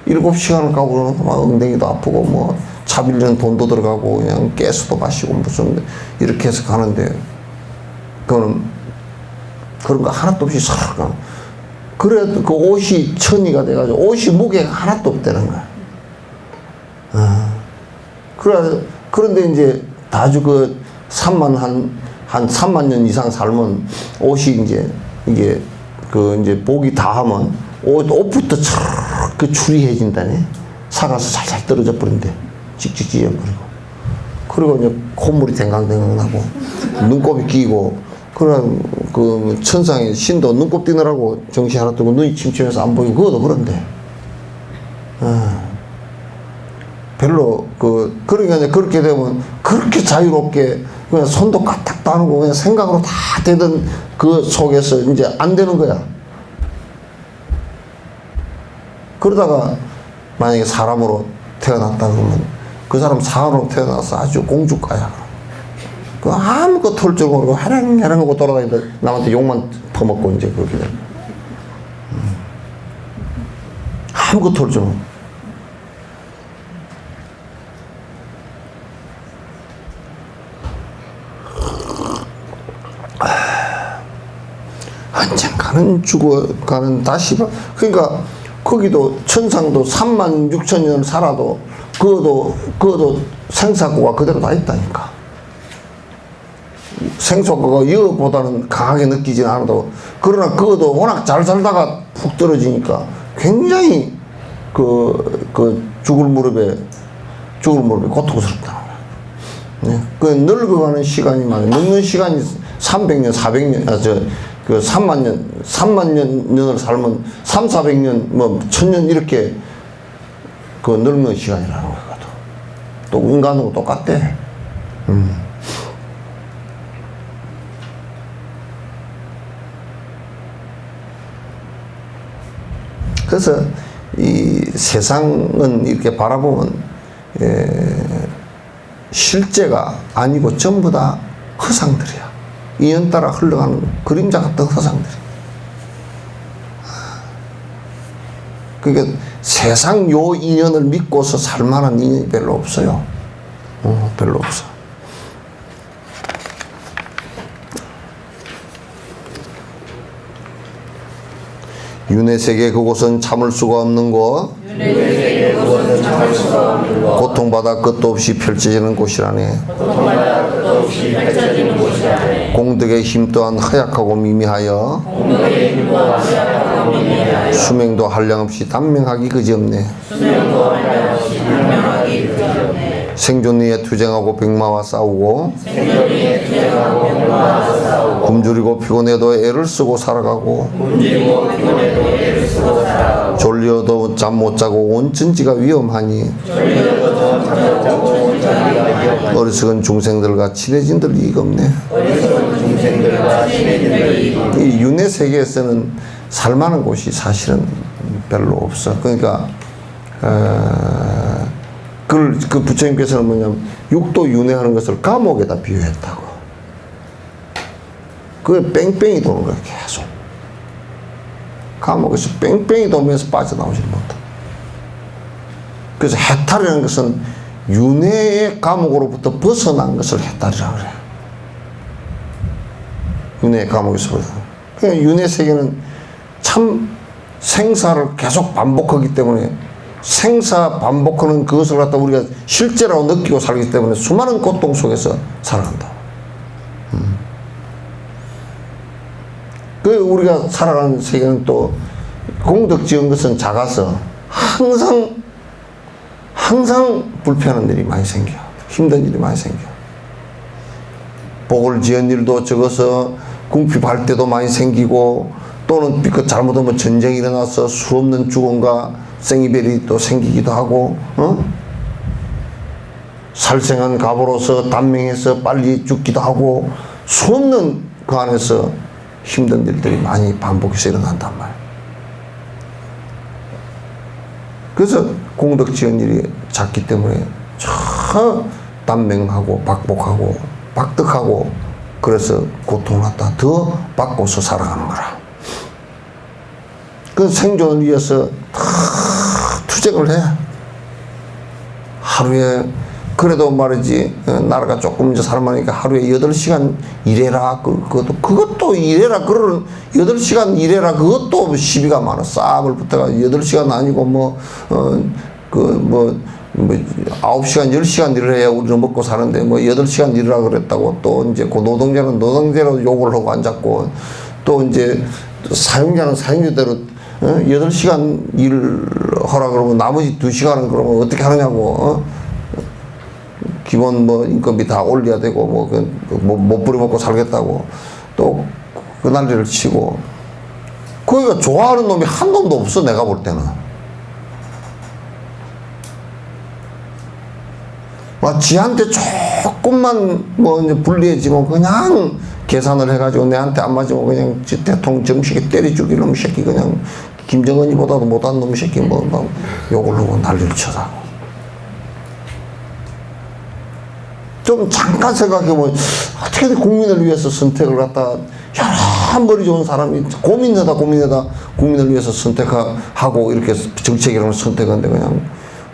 7시간을 가고 그러면 막 엉덩이도 아프고 뭐 차 빌리는 돈도 들어가고 그냥 가스도 마시고 무슨 이렇게 해서 가는데, 그거는 그런 거 하나도 없이 싹 가. 그래 그 옷이 천이가 돼가지고 옷이 무게가 하나도 없다는 거야. 그런데 이제 아주 그 3만 년 이상 살면 옷이 이게 복이 다 하면 옷부터 그 추리해진다네. 사가서 살살 떨어져 버린대. 찍찍 찢어버리고. 그리고 이제 콧물이 댕강댕강 나고, 눈곱이 끼고, 그런 그 천상의 신도 눈곱 띄느라고 정신 하나 뜨고 눈이 침침해서 안 보이고, 그것도 그런데. 별로 그러니까 이제 그렇게 되면 그렇게 자유롭게 그냥 손도 까딱도 안 하고 그냥 생각으로 다 되던 그 속에서 이제 안 되는 거야. 그러다가 만약에 사람으로 태어났다 그러면 그 사람 사람으로 태어나서 아주 공주가야. 그 아무것도 털 줄 모르고 하랑하랑 하고 돌아다니다 남한테 욕만 퍼먹고 이제 그렇게 돼. 아무것도 털 줄 모르고. 언젠가는 죽어가는 다시 봐. 그러니까 거기도 천상도 36,000년 살아도 그것도 생사고가 그대로 다 있다니까. 생사고가 이거보다는 강하게 느끼진 않아도, 그러나 그것도 워낙 잘 살다가 푹 떨어지니까 굉장히 죽을 무렵에 고통스럽다는 거야. 네? 그 늙어가는 시간이 많아요. 늙는 시간이 300년, 400년, 3만 년을 살면 400년, 뭐, 1000년 이렇게 늙는 시간이라는 거거든. 또 인간하고 똑같대. 그래서 이 세상은 이렇게 바라보면, 실제가 아니고 전부 다 허상들이야. 인연 따라 흘러가는 그림자 같은 허상들이. 그러니까 세상 요 인연을 믿고서 살만한 인연이 별로 없어요. 별로 없어. 윤회세계 그곳은 참을 수가 없는 곳, 고통받아 끝도 없이 펼쳐지는 곳이라네. 공덕의 힘 또한 허약하고 미미하여 수명도 한량없이 단명하기 그지없네. 생존위에 투쟁하고 백마와 싸우고 굶주리고 피곤해도 애를 쓰고 살아가고 졸려도 잠 못 자고 온 천지가 위험하니 어리석은 중생들과 친해진들 이익 없네. 이 윤회 세계에서는 살만한 곳이 사실은 별로 없어. 그러니까 그 부처님께서는 뭐냐면 육도 윤회하는 것을 감옥에다 비유했다고. 그게 뺑뺑이 도는 거야. 계속 감옥에서 뺑뺑이 돌면서 빠져나오지 못해. 그래서 해탈이라는 것은 윤회의 감옥으로부터 벗어난 것을 했다리라 그래. 윤회의 감옥에서 벗어나. 그러니까 윤회 세계는 참 생사를 계속 반복하기 때문에 생사 반복하는 그것을 갖다 우리가 실제로 느끼고 살기 때문에 수많은 고통 속에서 살아간다. 그 우리가 살아가는 세계는 또 공덕 지은 것은 작아서 항상 불편한 일이 많이 생겨. 힘든 일이 많이 생겨. 복을 지은 일도 적어서 궁핍할 때도 많이 생기고, 또는 잘못하면 전쟁이 일어나서 수없는 죽음과 생이별이 또 생기기도 하고, 살생한 갑으로서 단명해서 빨리 죽기도 하고, 수없는 그 안에서 힘든 일들이 많이 반복해서 일어난단 말이에요. 그래서 공덕 지은 일이 작기 때문에 참 단명하고 박복하고 박득하고, 그래서 고통을 갖다 더 받고서 살아가는 거라. 그 생존을 위해서 다 투쟁을 해. 하루에, 그래도 말이지, 나라가 조금 이제 살만하니까 하루에 8시간 일해라. 그것도 일해라. 그러는 8시간 일해라. 그것도 시비가 많아. 싸움을 붙어가 8시간 아니고 9시간, 10시간 일을 해야 우리는 먹고 사는데 8시간 일을 하라 그랬다고 또 이제 그 노동자는 노동자로 욕을 하고 앉았고, 또 이제 사용자는 사용자대로 8시간 일을 하라 그러면 나머지 2시간은 그러면 어떻게 하느냐고, 기본 인건비 다 올려야 되고, 못 부려먹고 살겠다고 또 그 난리를 치고, 거기가 좋아하는 놈이 한 놈도 없어, 내가 볼 때는. 지한테 조금만 이제 불리해지면 그냥 계산을 해가지고 내한테 안 맞으면 그냥 대통령 정식에 때려주기 놈 새끼, 그냥 김정은이보다도 못한 놈 새끼 막 욕을 하고 난리를 쳐다고. 좀 잠깐 생각해보면 어떻게든 국민을 위해서 선택을 갖다 여러 머리 좋은 사람이 고민하다 국민을 위해서 선택하고 이렇게 정책이라는 선택하는데 그냥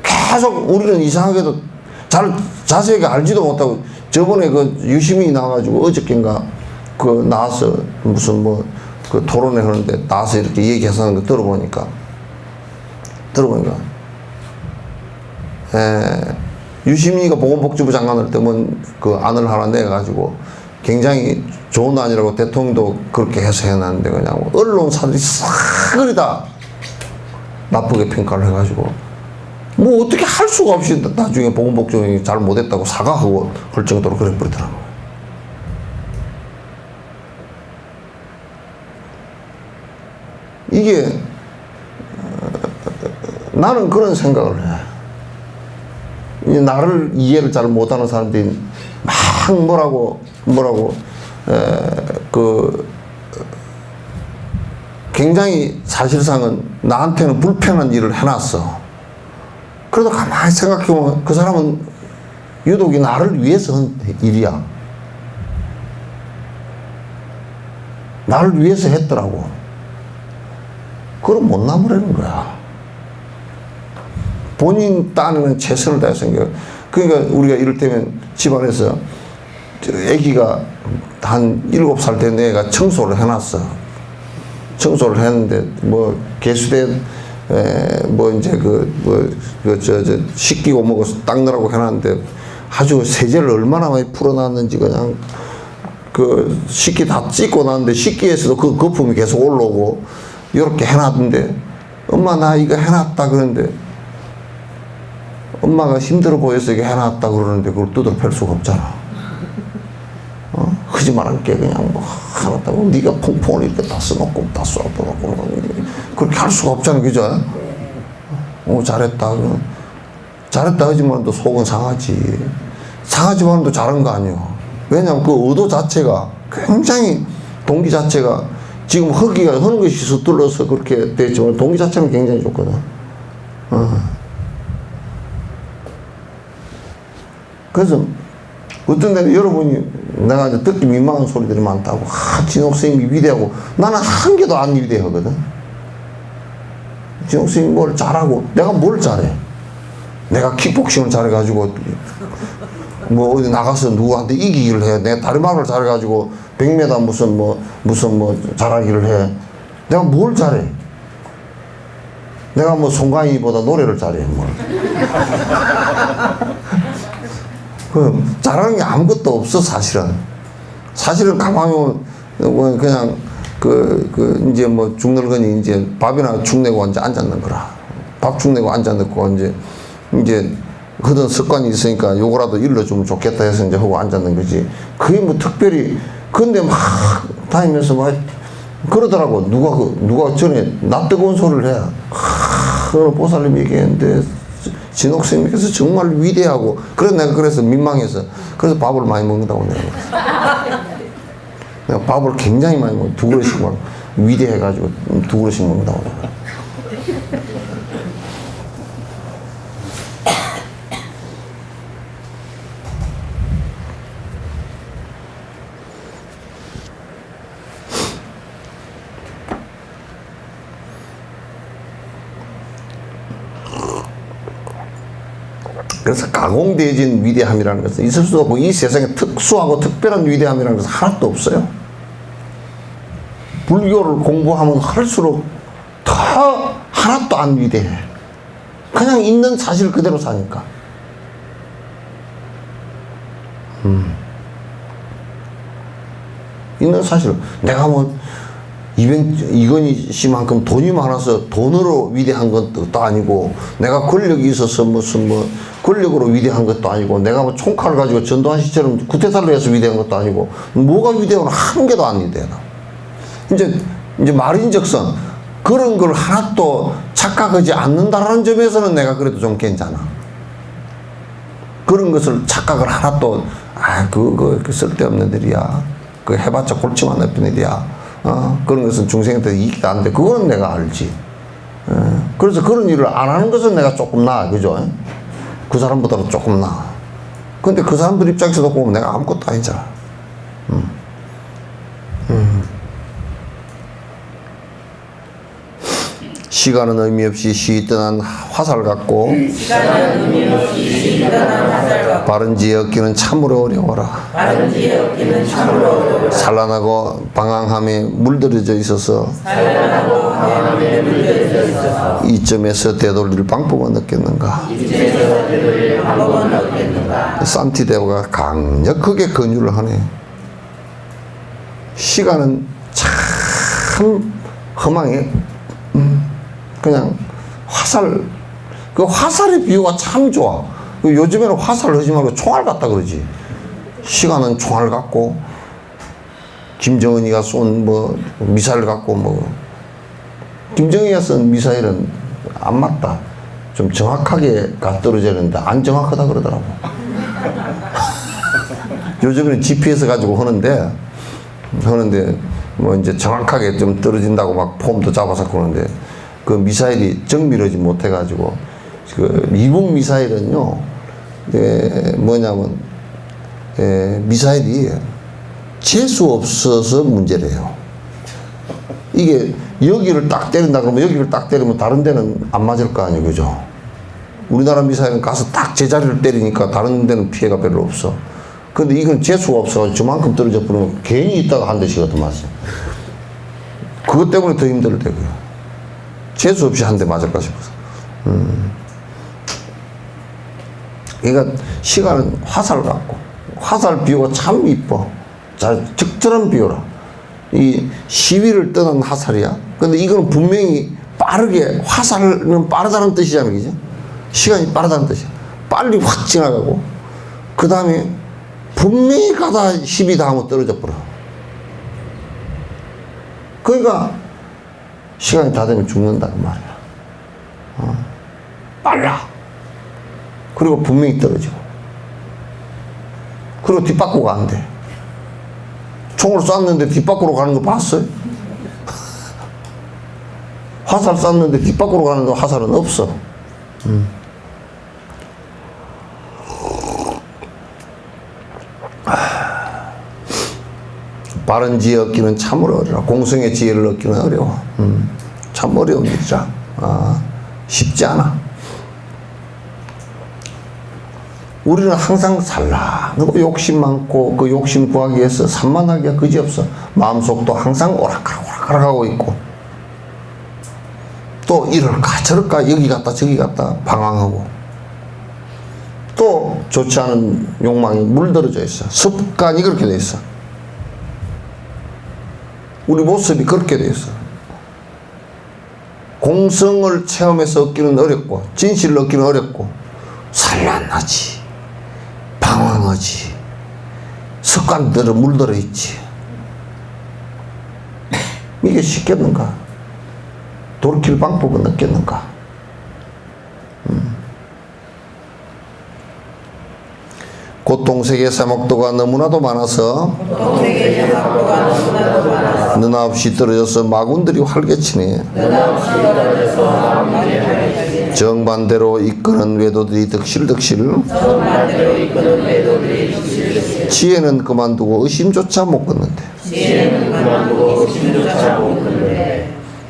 계속 우리는 이상하게도 자세하게 알지도 못하고, 저번에 유시민이 나와가지고 어저께인가 나와서 무슨 그 토론회 하는데 나와서 이렇게 얘기하는 거 들어보니까 유시민이가 보건복지부 장관을 때 그 안을 하나 내가지고 굉장히 좋은 안이라고 대통령도 그렇게 해서 해놨는데, 그냥 언론사들이 싹을 다 나쁘게 평가를 해가지고 어떻게 할 수가 없이 나중에 보건복지부이 잘 못했다고 사과하고 할 정도로 그래 버리더라고요. 이게 나는 그런 생각을 해. 나를 이해를 잘 못하는 사람들이 막 뭐라고 굉장히 사실상은 나한테는 불편한 일을 해놨어. 그래도 가만히 생각해보면 그 사람은 유독이 나를 위해서 한 일이야. 나를 위해서 했더라고. 그럼 못 남으라는 거야. 본인 딴에는 최선을 다해서 생겨요. 그러니까 우리가 이를테면 집안에서 아기가 한 7살 된 애가 청소를 해놨어. 청소를 했는데 개수대 이제 씻기고 닦느라고 해놨는데 아주 세제를 얼마나 많이 풀어놨는지, 그냥 식기 다 찢고 났는데 식기에서도 그 거품이 계속 올라오고 이렇게 해놨는데, 엄마 나 이거 해놨다 그러는데, 엄마가 힘들어 보여서 이게 해놨다 그러는데 그걸 두드려 팰 수가 없잖아. 거짓말한 게 그냥 해놨다고 네가 퐁퐁을 이렇게 다 써놓고 다 쏘아놓고 그렇게 할 수가 없잖아, 그죠? 잘했다 하지만 또 속은 상하지만도 잘한 거 아니에요. 왜냐면 그 의도 자체가 굉장히, 동기 자체가 지금 하는 것이 서툴러서 그렇게 됐지만 동기 자체는 굉장히 좋거든. 그래서 어떤 데는 여러분이 내가 이제 듣기 민망한 소리들이 많다고, 진옥 선생님이 위대하고, 나는 한 개도 안 위대하거든. 진옥 선생님이 뭘 잘하고, 내가 뭘 잘해? 내가 킥복싱을 잘해가지고 뭐 어디 나가서 누구한테 이기기를 해. 내가 다리마를 잘해가지고 100m 무슨 뭐 잘하기를 해. 내가 뭘 잘해? 내가 뭐 송강이보다 노래를 잘해 뭐. 잘하는 게 아무것도 없어 사실은. 사실은 가만히 보면 그냥 이제 뭐 죽늙으니 이제 밥이나 죽 내고 이제 앉았는 거라. 밥 죽 내고 앉았고 이제 그런 습관이 있으니까 요거라도 일러주면 좋겠다 해서 이제 하고 앉았는 거지. 그게 뭐 특별히, 근데 막 다니면서 막 그러더라고. 누가 전에 나 뜨거운 소리를 해. 그런 보살님이 얘기했는데, 진옥스님께서 정말 위대하고, 그래서 민망해서, 그래서 밥을 많이 먹는다고 내가 밥을 굉장히 많이 먹어. 2그릇씩 막 위대해가지고 2그릇씩 먹는다고 내가. 그래서 가공되어진 위대함이라는 것은 있을 수 없고, 이 세상에 특수하고 특별한 위대함이라는 것은 하나도 없어요. 불교를 공부하면 할수록 더 하나도 안 위대해. 그냥 있는 사실 그대로 사니까. 있는 사실. 내가 뭐 이건희 씨만큼 돈이 많아서 돈으로 위대한 것도 아니고, 내가 권력이 있어서 무슨 뭐 권력으로 위대한 것도 아니고, 내가 뭐 총칼을 가지고 전두환 씨처럼 구태타를 해서 위대한 것도 아니고, 뭐가 위대하나 한 개도 안 위대하다. 이제 말인즉슨 그런 걸 하나도 착각하지 않는다라는 점에서는 내가 그래도 좀 괜찮아. 그런 것을 착각을 하나도, 그거 쓸데없는 일이야. 그 해봤자 골치만 나쁜 일이야. 그런 것은 중생한테 이익이 안 돼. 그거는 내가 알지. 그래서 그런 일을 안 하는 것은 내가 조금 나아. 그죠? 그 사람보다는 조금 나아. 근데 그 사람들 입장에서도 보면 내가 아무것도 아니잖아. 시간은 의미 없이 시떠난 화살 같고, 바른지혜 얻기는 참으로 어려워라. 산란하고 방황함에 물들여져 있어서 이점에서 되돌릴 방법은 없겠는가. 산티데오가 강력하게 권유를 하네. 시간은 참 허망해. 그냥 그 화살의 비유가 참 좋아. 요즘에는 화살을 하지 말고 총알 같다 그러지. 시간은 총알 같고, 김정은이가 쏜 뭐 미사일 같고, 뭐 김정은이가 쏜 미사일은 안 맞다. 좀 정확하게 가 떨어져야 되는데 안 정확하다 그러더라고. 요즘에는 GPS 가지고 하는데 뭐 이제 정확하게 좀 떨어진다고 막 폼도 잡아서 그러는데, 그 미사일이 정밀하지 못해가지고, 그 미국 미사일은요, 뭐냐면, 미사일이 재수 없어서 문제래요. 이게 여기를 딱 때린다 그러면, 여기를 딱 때리면 다른 데는 안 맞을 거 아니에요. 그죠? 우리나라 미사일은 가서 딱 제자리를 때리니까 다른 데는 피해가 별로 없어. 근데 이건 재수가 없어가지고 저만큼 떨어져 버리면 괜히 있다가 한 대씩 더 맞아요. 그것 때문에 더 힘들 때고요. 재수 없이 한 대 맞을까 싶어서. 그러니까 시간은 화살 같고, 화살 비유가 참 이뻐. 잘 적절한 비유라. 이 시위를 떠난 화살이야. 근데 이거는 분명히 빠르게, 화살은 빠르다는 뜻이잖아, 그죠? 시간이 빠르다는 뜻이야. 빨리 확 지나가고, 그 다음에 분명히 가다 시비 당하면 떨어져 버려. 그러니까 시간이 다 되면 죽는다 그 말이야. 빨라. 그리고 분명히 떨어지고. 그리고 뒷바꾸가 안 돼. 총을 쐈는데 뒷바꾸로 가는 거 봤어요? 화살 쐈는데 뒷바꾸로 가는 거 화살은 없어. 바른 지혜 얻기는 참으로 어려워. 공성의 지혜를 얻기는 어려워. 참 어려운 일이라. 쉽지 않아. 우리는 항상 살라고 욕심 많고 그 욕심 구하기 위해서 산만하기가 그지없어. 마음속도 항상 오락가락 하고 있고 또 이럴까 저럴까 여기 갔다 저기 갔다 방황하고 또 좋지 않은 욕망이 물들어져 있어. 습관이 그렇게 돼 있어. 우리 모습이 그렇게 돼 있어. 공성을 체험해서 얻기는 어렵고 진실을 얻기는 어렵고 산란하지, 방황하지, 습관들은 물들어 있지. 이게 쉽겠는가? 돌이킬 방법은 없겠는가? 고통세계 사목도가 너무나도 많아서 너나 없이 떨어져서 마군들이 활개치네. 정반대로 이끄는 외도들이 득실득실. 지혜는 그만두고 의심조차 못 걷는데.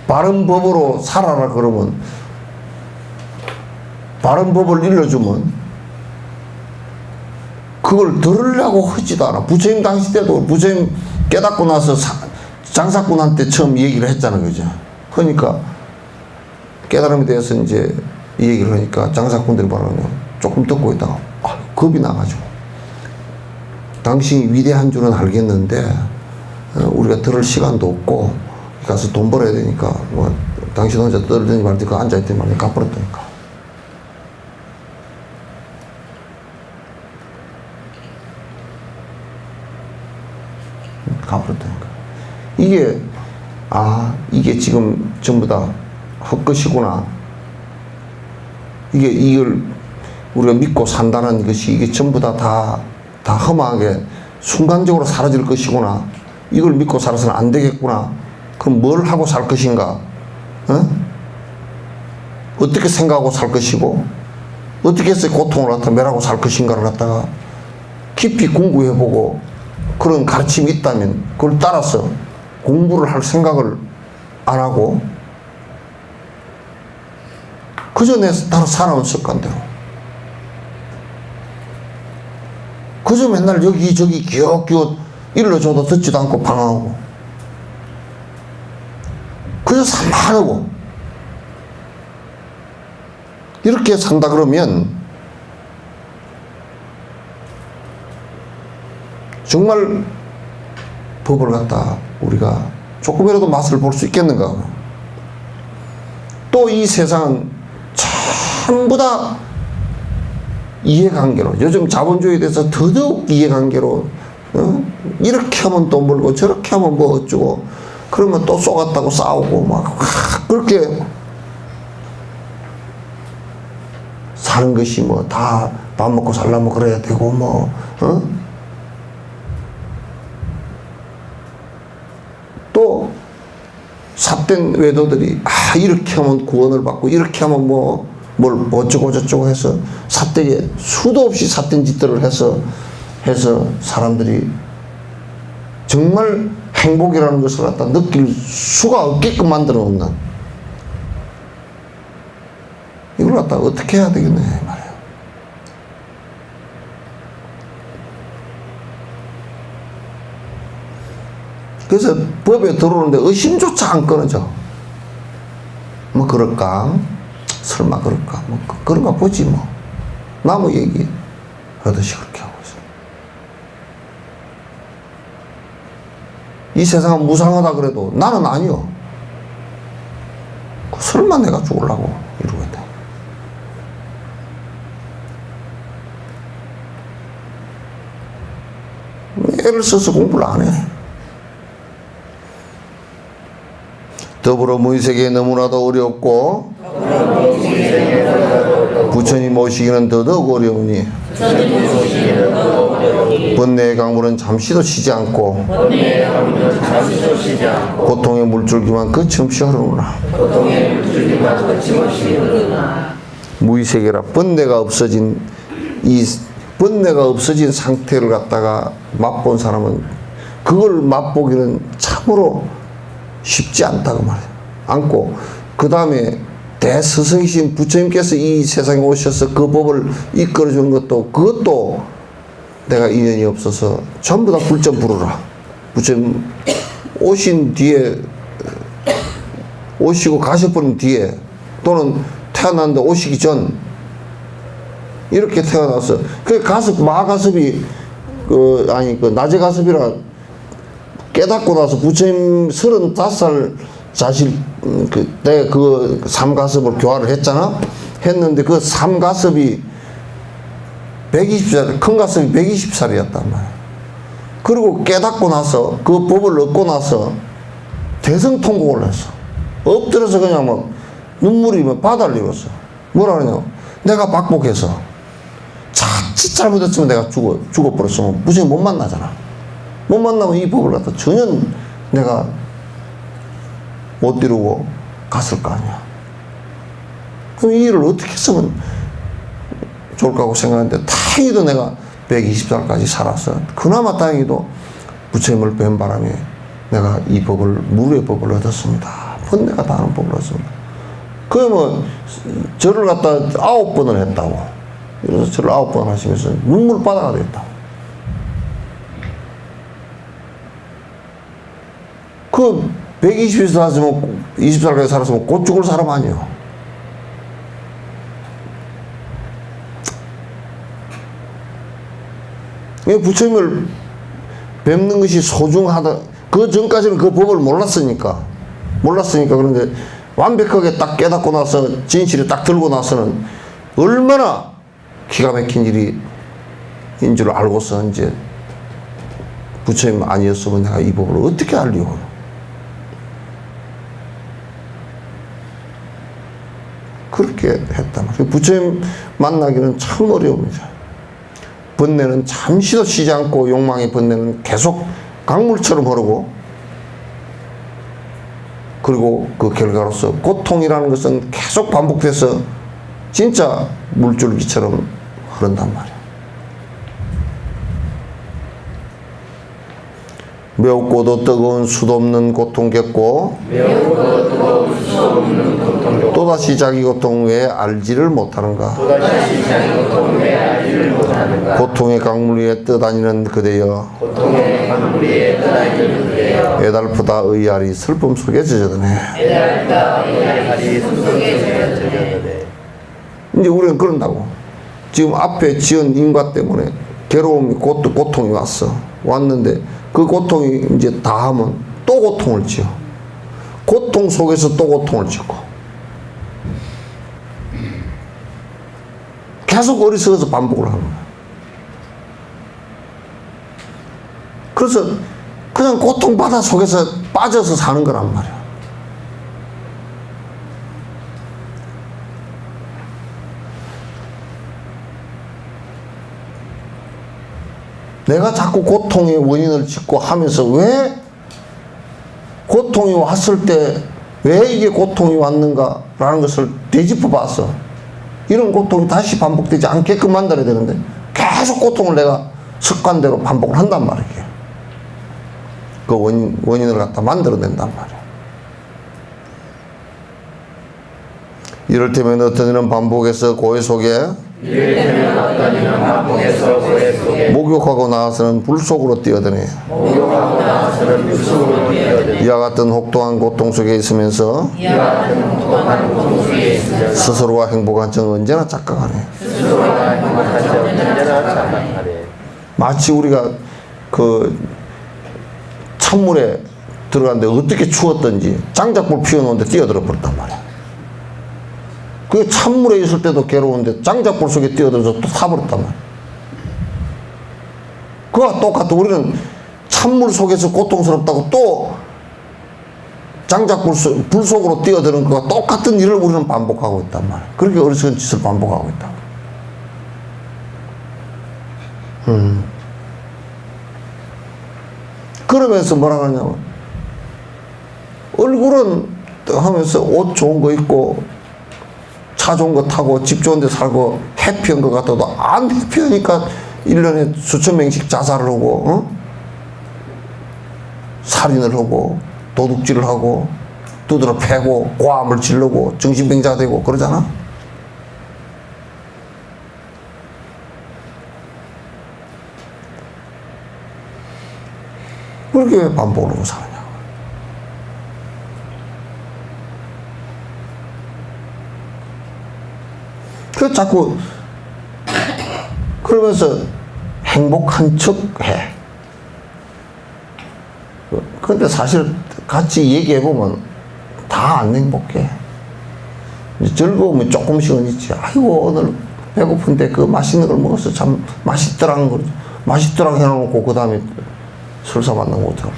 바른 법으로 살아라 그러면, 바른 법을 일러주면 그걸 들으려고 하지도 않아. 부처님 당시 때도 부처님 깨닫고 나서 장사꾼한테 처음 얘기를 했잖아, 그죠? 그러니까 깨달음에 대해서 이제 이 얘기를 하니까 장사꾼들이 말하면 조금 듣고 있다가 겁이 나가지고, 당신이 위대한 줄은 알겠는데 우리가 들을 시간도 없고 가서 돈 벌어야 되니까 뭐 당신 혼자 떨더니 말더니 그 앉아있더니 말더니 가버렸다니까. 가버렸다니까. 이게 이게 지금 전부 다 헛것이구나. 이걸 우리가 믿고 산다는 것이 이게 전부 다 험하게 순간적으로 사라질 것이구나. 이걸 믿고 살아서는 안 되겠구나. 그럼 뭘 하고 살 것인가? 어떻게 생각하고 살 것이고 어떻게 해서 고통을 갖다 매라고 살 것인가를 갖다가 깊이 공부해보고 그런 가르침이 있다면 그걸 따라서 공부를 할 생각을 안 하고 그저 내 따라 살아온 습관대로 그저 맨날 여기저기 기웃기웃 일러줘도 듣지도 않고 방황하고 그저 산만하고 이렇게 산다 그러면 정말 법을 갖다 우리가 조금이라도 맛을 볼 수 있겠는가? 또 이 세상은 전부 다 이해관계로, 요즘 자본주의에 대해서 더더욱 이해관계로 이렇게 하면 돈 벌고 저렇게 하면 뭐 어쩌고 그러면 또 쏘갔다고 싸우고 막 그렇게 사는 것이 뭐 다 밥 먹고 살려면 그래야 되고 뭐 또 삿된 외도들이 이렇게 하면 구원을 받고 이렇게 하면 뭐 뭘 어쩌고 저쩌고 해서 삿되게 수도 없이 삿된 짓들을 해서 사람들이 정말 행복이라는 것을 갖다 느낄 수가 없게끔 만들어 놓는 이걸 갖다 어떻게 해야 되겠네 말이에요. 그래서 법에 들어오는데 의심조차 안 끊어져. 뭐 그럴까? 설마 그럴까? 뭐 그런가 보지 뭐. 나무 얘기 하듯이 그렇게 하고 있어. 이 세상은 무상하다 그래도 나는 아니요. 설마 내가 죽으려고 이러고 있다. 애를 써서 공부를 안 해. 더불어 무의세계에 너무나도 어렵고 부처님 모시기는 더더욱 어려우니 번뇌의 강물은 잠시도 쉬지 않고 고통의 물줄기만 거침없이 흐르구나. 무의세계라 번뇌가 없어진 이 번뇌가 없어진 상태를 갖다가 맛본 사람은 그걸 맛보기는 참으로 쉽지 않다고 말해요. 않고 그 다음에 대스승이신 부처님께서 이 세상에 오셔서 그 법을 이끌어주는 것도 그것도 내가 인연이 없어서 전부 다 불전 부르라. 부처님 오신 뒤에 오시고 가셔버린 뒤에 또는 태어났는데 오시기 전 이렇게 태어나서 그 가습 마가습이 그 낮의 가습이라 깨닫고 나서 부처님 35살 자식 그때 그 삼가섭을 교화를 했잖아. 했는데 그 삼가섭이 120살, 큰 가섭이 120살이었단 말이야. 그리고 깨닫고 나서 그 법을 얻고 나서 대성통곡을 했어. 엎드려서 그냥 막 눈물이 막 바다를 이뤘어. 뭐라 그러냐고. 내가 박복해서 자칫 잘못했으면 내가 죽어버렸으면 부처님 못 만나잖아. 못 만나면 이 법을 갖다 전혀 내가 못 이루고 갔을 거 아니야. 그럼 이 일을 어떻게 했으면 좋을까 하고 생각했는데 다행히도 내가 120살까지 살았어. 그나마 다행히도 부처님을 뵌 바람에 내가 이 법을 무료의 법을 얻었습니다. 번뇌가 다 하는 법을 얻었습니다. 그게 뭐 절을 갖다 9번을 했다고. 그래서 절을 9번 하시면서 눈물바다가 됐다고. 그 120살 살았으면 20살까지 살았으면 곧 죽을 사람 아니에요. 부처님을 뵙는 것이 소중하다. 그 전까지는 그 법을 몰랐으니까 그런데 완벽하게 딱 깨닫고 나서 진실을 딱 들고 나서는 얼마나 기가 막힌 일인 줄 알고서 이제 부처님 아니었으면 내가 이 법을 어떻게 알려고. 그렇게 했단 말이에요. 부처님 만나기는 참 어려웁니다. 번뇌는 잠시도 쉬지 않고 욕망의 번뇌는 계속 강물처럼 흐르고 그리고 그 결과로서 고통이라는 것은 계속 반복돼서 진짜 물줄기처럼 흐른단 말이에요. 매웠고도 뜨거운 수도 없는 고통 겪고 또다시 자기 고통 외에 알지를 못하는가. 고통의 강물 위에 떠다니는 그대여 애달프다 의아리 슬픔 속에 젖어드네. 이제 우리는 그런다고. 지금 앞에 지은 인과 때문에 괴로움이 고통이 왔는데 그 고통이 이제 다 하면 또 고통을 지어. 고통 속에서 또 고통을 짓고. 계속 어리석어서 반복을 하는 거야. 그래서 그냥 고통바다 속에서 빠져서 사는 거란 말이야. 내가 자꾸 고통의 원인을 짓고 하면서 왜 고통이 왔을 때 왜 이게 고통이 왔는가라는 것을 되짚어 봤어. 이런 고통이 다시 반복되지 않게끔 만들어야 되는데 계속 고통을 내가 습관대로 반복을 한단 말이에요. 그 원인을 갖다 만들어낸단 말이에요. 이럴 때면 어떤 이는 반복해서 고해 속에 목욕하고 나와서는 불 속으로 뛰어드네. 이와 같은 혹독한 고통 속에 있으면서 스스로가 행복한 점 언제나 착각하네. 마치 우리가 그 찬물에 들어갔는데 어떻게 추웠던지 장작불 피워놓은데 뛰어들어 버렸단 말이야. 그 찬물에 있을 때도 괴로운데 장작불 속에 뛰어들어서 또 타버렸단 말이야. 그와 똑같아. 우리는 찬물 속에서 고통스럽다고 또 불 속으로 뛰어드는 것과 똑같은 일을 우리는 반복하고 있단 말이야. 그렇게 어리석은 짓을 반복하고 있다. 그러면서 뭐라 하냐면 얼굴은 하면서 옷 좋은 거 입고 차 좋은 거 타고 집 좋은 데 살고 해피한 것 같아도 안 해피하니까 1년에 수천 명씩 자살을 하고 살인을 하고 도둑질을 하고 두드러 패고 고함을 지르고 정신병자가 되고 그러잖아. 그렇게 왜 반복을 하고 사느냐. 그래서 자꾸 그러면서 행복한 척 해. 근데 사실 같이 얘기해보면 다 안 행복해. 즐거움이 조금씩은 있지. 아이고, 오늘 배고픈데 그 맛있는 걸 먹어서 참 맛있더라는 걸, 맛있더라고 해놓고 그 다음에 설사 만나고 오더라고.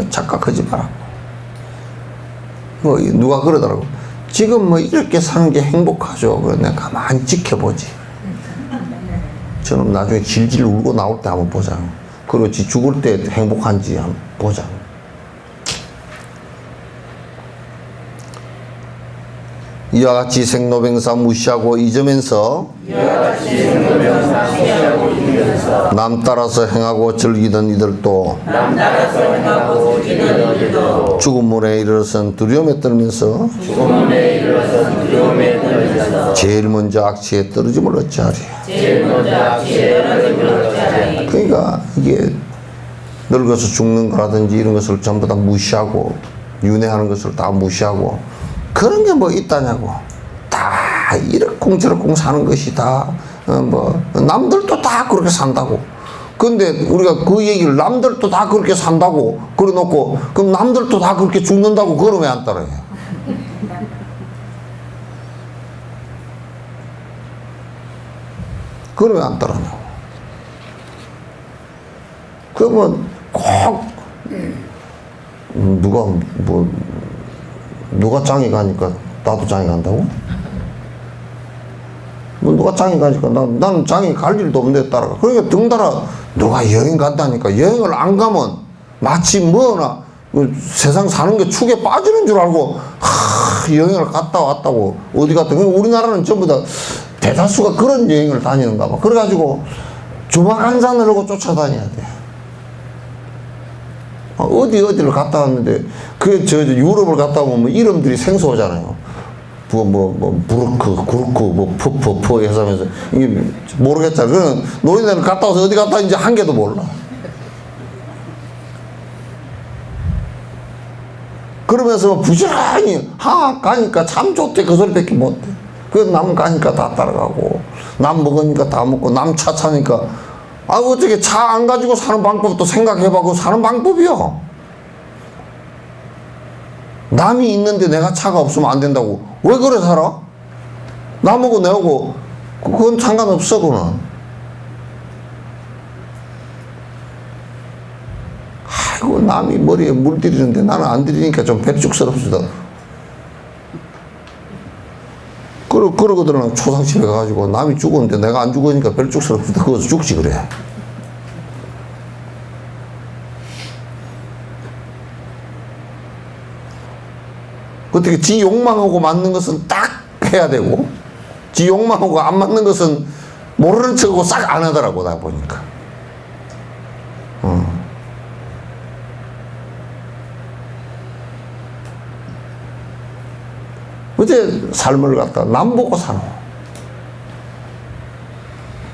착각하지 마라. 뭐 누가 그러더라고. 지금 뭐 이렇게 사는 게 행복하죠. 그래 내가 가만히 지켜보지. 저는 나중에 질질 울고 나올 때 한번 보자. 그리고 지 죽을 때 행복한지 한번 보자. 이와 같이 생로병사 무시하고 잊으면서 남 따라서 행하고 즐기던 이들도 죽음문에 이르러선 두려움에 떨면서 제일 먼저 악취에 떨어짐을 어찌하리. 그러니까 이게 늙어서 죽는 거라든지 이런 것을 전부 다 무시하고 윤회하는 것을 다 무시하고 그런 게 뭐 있다냐고. 다 이러쿵저러쿵 사는 것이 다 뭐 남들도 다 그렇게 산다고. 근데 우리가 그 얘기를 남들도 다 그렇게 산다고 그래 놓고 그럼 남들도 다 그렇게 죽는다고 그러면 왜 안 따라해? 그러면 안 따라하냐고. 그러면 꼭 누가 장에 가니까 나도 장에 간다고? 뭐 누가 장에 가니까 나는 장에 갈 일도 없는데 따라가. 그러니까 덩달아 누가 여행 간다니까 여행을 안 가면 마치 뭐나 세상 사는 게 축에 빠지는 줄 알고 여행을 갔다 왔다고 어디 갔다. 우리나라는 전부 다 대다수가 그런 여행을 다니는가 봐. 그래가지고 주마간산을 하고 쫓아다녀야 돼. 어디를 갔다 왔는데, 유럽을 갔다 오면 이름들이 생소하잖아요. 부르크, 퍼 해서 하면서, 이게 모르겠잖아. 그러면 노인네는 갔다 와서 어디 갔다 왔는지 한 개도 몰라. 그러면서 부지런히, 가니까 참 좋대. 그 소리밖에 못해. 남 가니까 다 따라가고, 남 먹으니까 다 먹고, 남 차 차니까, 어떻게 차 안 가지고 사는 방법도 생각해봐. 그 사는 방법이요. 남이 있는데 내가 차가 없으면 안 된다고. 왜 그래 살아? 남하고 내하고 그건 상관없어. 그거는. 아이고 남이 머리에 물 들이는데 나는 안 들이니까 좀 백죽스럽시다. 그러거든. 초상집에 가가지고 남이 죽었는데 내가 안 죽으니까 별죽스럽시다. 그거 죽지 그래. 어떻게 지 욕망하고 맞는 것은 딱 해야 되고 지 욕망하고 안 맞는 것은 모르는 척하고 싹 안 하더라고. 나 보니까. 어째 삶을 갖다 남 보고 사노.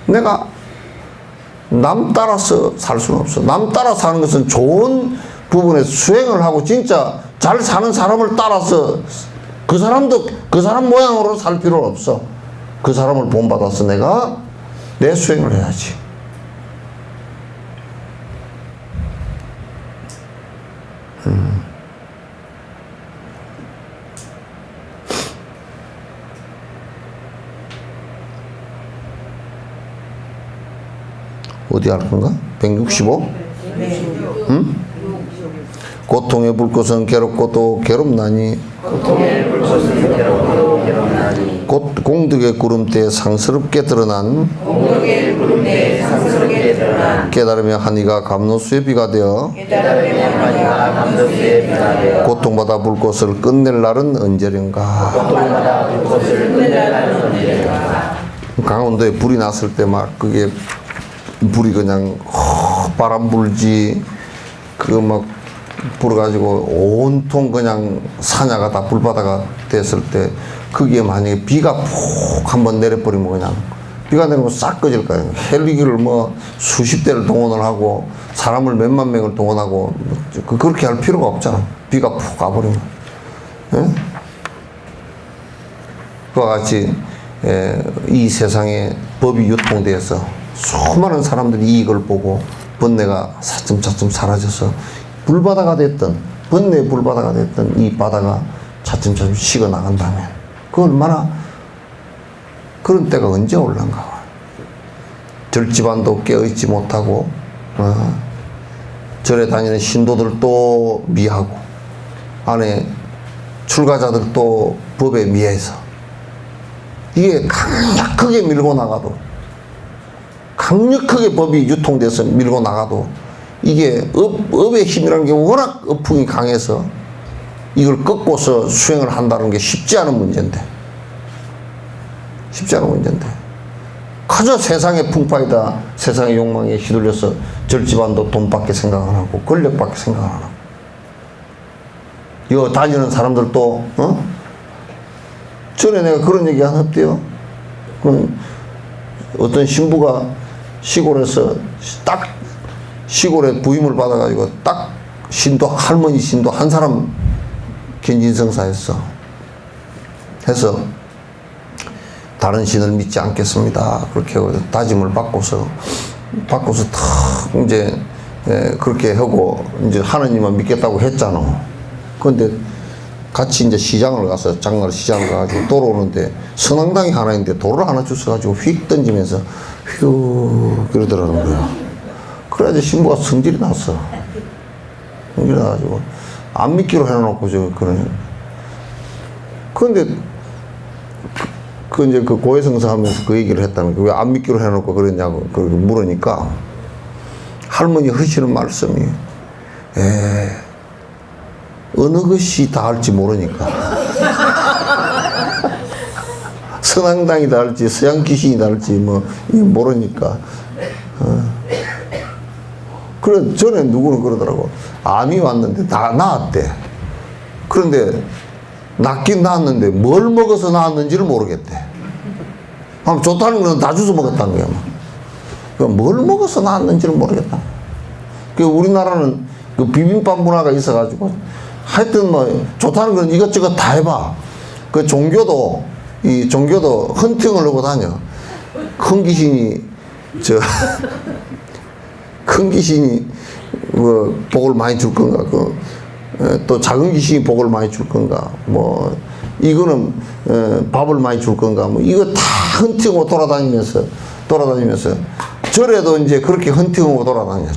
내가 남 따라서 살 수는 없어. 남 따라 사는 것은 좋은 부분에 수행을 하고 진짜 잘 사는 사람을 따라서 그 사람 모양으로 살 필요는 없어. 그 사람을 본받아서 내가 내 수행을 해야지. 어디 할 건가? 165? 응? 고통의 불꽃은 괴롭고도 괴롭나니 곧 공덕의 구름대에 상스럽게 드러난 깨달음의 한이가 감로수의 비가 되어 고통받아 불꽃을 끝낼 날은 언제련가. 강원도에 불이 났을 때 막 그게 불이 그냥 바람 불지 그거 막 불어가지고 온통 그냥 산야가 다 불바다가 됐을 때 거기에 만약에 비가 푹 한번 내려버리면 그냥 비가 내리면 싹 꺼질 거예요. 헬기를 뭐 수십 대를 동원을 하고 사람을 몇만 명을 동원하고 그렇게 할 필요가 없잖아. 비가 푹 가버리면. 예? 그와 같이 이 세상에 법이 유통되어서 수많은 사람들이 이익을 보고 번뇌가 차츰차츰 사라져서 불바다가 됐던 번뇌 불바다가 됐던 이 바다가 차츰차츰 식어나간다면 그 얼마나 그런 때가 언제 올란가. 절집안도 깨어있지 못하고 절에 다니는 신도들도 미하고 안에 출가자들도 법에 미해서 이게 강력하게 밀고 나가도 강력하게 법이 유통돼서 밀고 나가도 이게 업의 힘이라는 게 워낙 업풍이 강해서 이걸 꺾고서 수행을 한다는 게 쉽지 않은 문제인데 그저 세상의 풍파이다 세상의 욕망에 휘둘려서 절집안도 돈밖에 생각 안 하고 권력밖에 생각 안 하고 여 다니는 사람들도 전에 내가 그런 얘기 하나 했대요. 어떤 신부가 시골에서 딱 시골에 부임을 받아가지고 딱 신도 할머니 신도 한 사람 견진성사했어. 해서 다른 신을 믿지 않겠습니다. 그렇게 다짐을 바꿔서 탁 이제 그렇게 하고 이제 하느님만 믿겠다고 했잖아. 그런데 같이 이제 시장을 가서 장날 시장을 가가지고 돌아오는데 선앙당이 하나 있는데 돌을 하나 주워가지고 휙 던지면서 휘 그러더라는 거야. 그래야지 신부가 성질이 났어. 성질이 나가지고 안 믿기로 해놓고 저 그러네. 그런데 그 이제 그 고해성사 하면서 그 얘기를 했다는 거야. 왜 안 믿기로 해놓고 그러냐고 그렇게 물으니까 할머니 하시는 말씀이 어느 것이 다 할지 모르니까 선앙당이 다 할지 서양 귀신이 다 할지 뭐 모르니까 그래 전에 누구는 그러더라고. 암이 왔는데 다 나았대. 그런데 낫긴 나았는데 뭘 먹어서 나았는지를 모르겠대. 좋다는 건 다 주워 먹었다는 거야. 뭘 먹어서 나았는지를 모르겠다. 우리나라는 그 비빔밥 문화가 있어가지고 하여튼 뭐 좋다는 건 이것저것 다 해봐. 그 종교도 헌팅을 하고 다녀. 큰 귀신이 큰 귀신이 뭐 복을 많이 줄 건가 또 작은 귀신이 복을 많이 줄 건가 뭐 이거는 밥을 많이 줄 건가 뭐 이거 다 헌팅하고 돌아다니면서 절에도 이제 그렇게 헌팅하고 돌아다녀.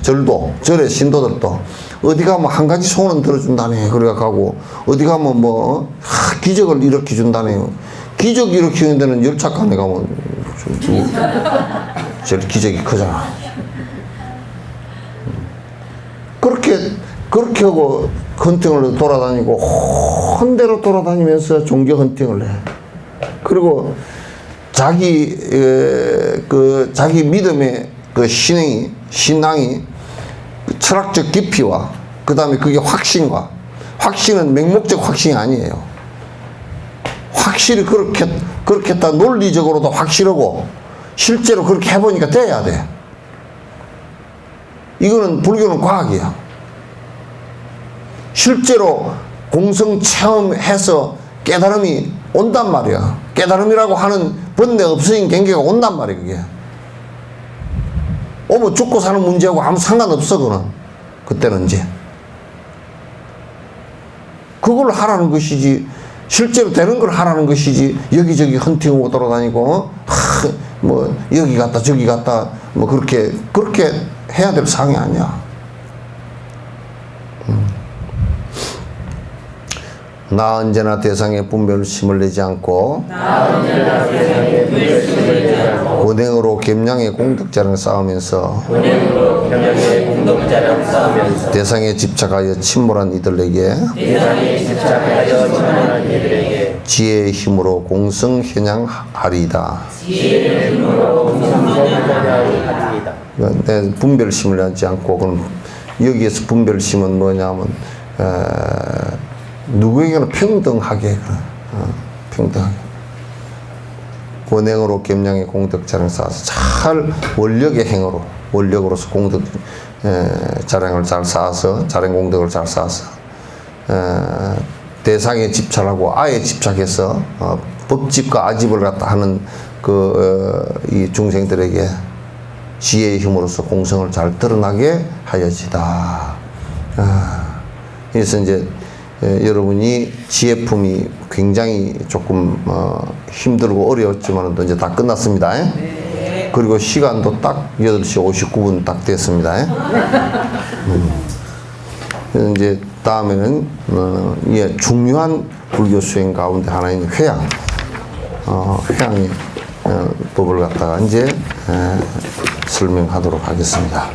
절의 신도들도 어디 가면 한 가지 소원 들어준다네. 그래 가고 어디 가면 뭐 기적을 일으켜 준다네요. 기적 일으키는 데는 열차간에 가면 제일 기적이 크잖아. 그렇게 하고 헌팅을 돌아다니고 혼대로 돌아다니면서 종교 헌팅을 해. 그리고 자기 믿음의 그 신앙이 철학적 깊이와 그 다음에 그게 확신은 맹목적 확신이 아니에요. 확실히 그렇게 했다 논리적으로도 확실하고 실제로 그렇게 해보니까 돼야 돼. 이거는 불교는 과학이야. 실제로 공성 체험해서 깨달음이 온단 말이야. 깨달음이라고 하는 번뇌 없어진 경계가 온단 말이야. 그게 뭐 죽고 사는 문제하고 아무 상관없어. 그는 그때는 이제 그걸 하라는 것이지 실제로 되는 걸 하라는 것이지 여기저기 헌팅하고 돌아다니고 뭐 여기 갔다 저기 갔다 뭐 그렇게 해야 될 상황이 아니야. 나 언제나 대상의 분별심을 내지 않고 권행으로 겸양의 공덕자랑 싸우면서 대상에 집착하여 침몰한 이들에게 지혜의 힘으로 공성현양하리이다. 내 분별심을 하지 않고, 그럼 여기에서 분별심은 뭐냐면 누구에게나 평등하게, 평등하게 권행으로 겸양의 공덕 자랑 쌓아서 잘 원력의 행으로, 원력으로서 공덕 자랑을 잘 쌓아서, 자랑 공덕을 잘 쌓아서 대상에 집착하고 아예 집착해서 법집과 아집을 갖다 하는 이 중생들에게 지혜의 힘으로써 공성을 잘 드러나게 하여지다. 그래서 이제 여러분이 지혜품이 굉장히 조금 힘들고 어려웠지만 이제 다 끝났습니다. 그리고 시간도 딱 8시 59분 딱 됐습니다. 이제 다음에는 중요한 불교 수행 가운데 하나인 회양, 회양의 법을 갖다가 이제 설명하도록 하겠습니다.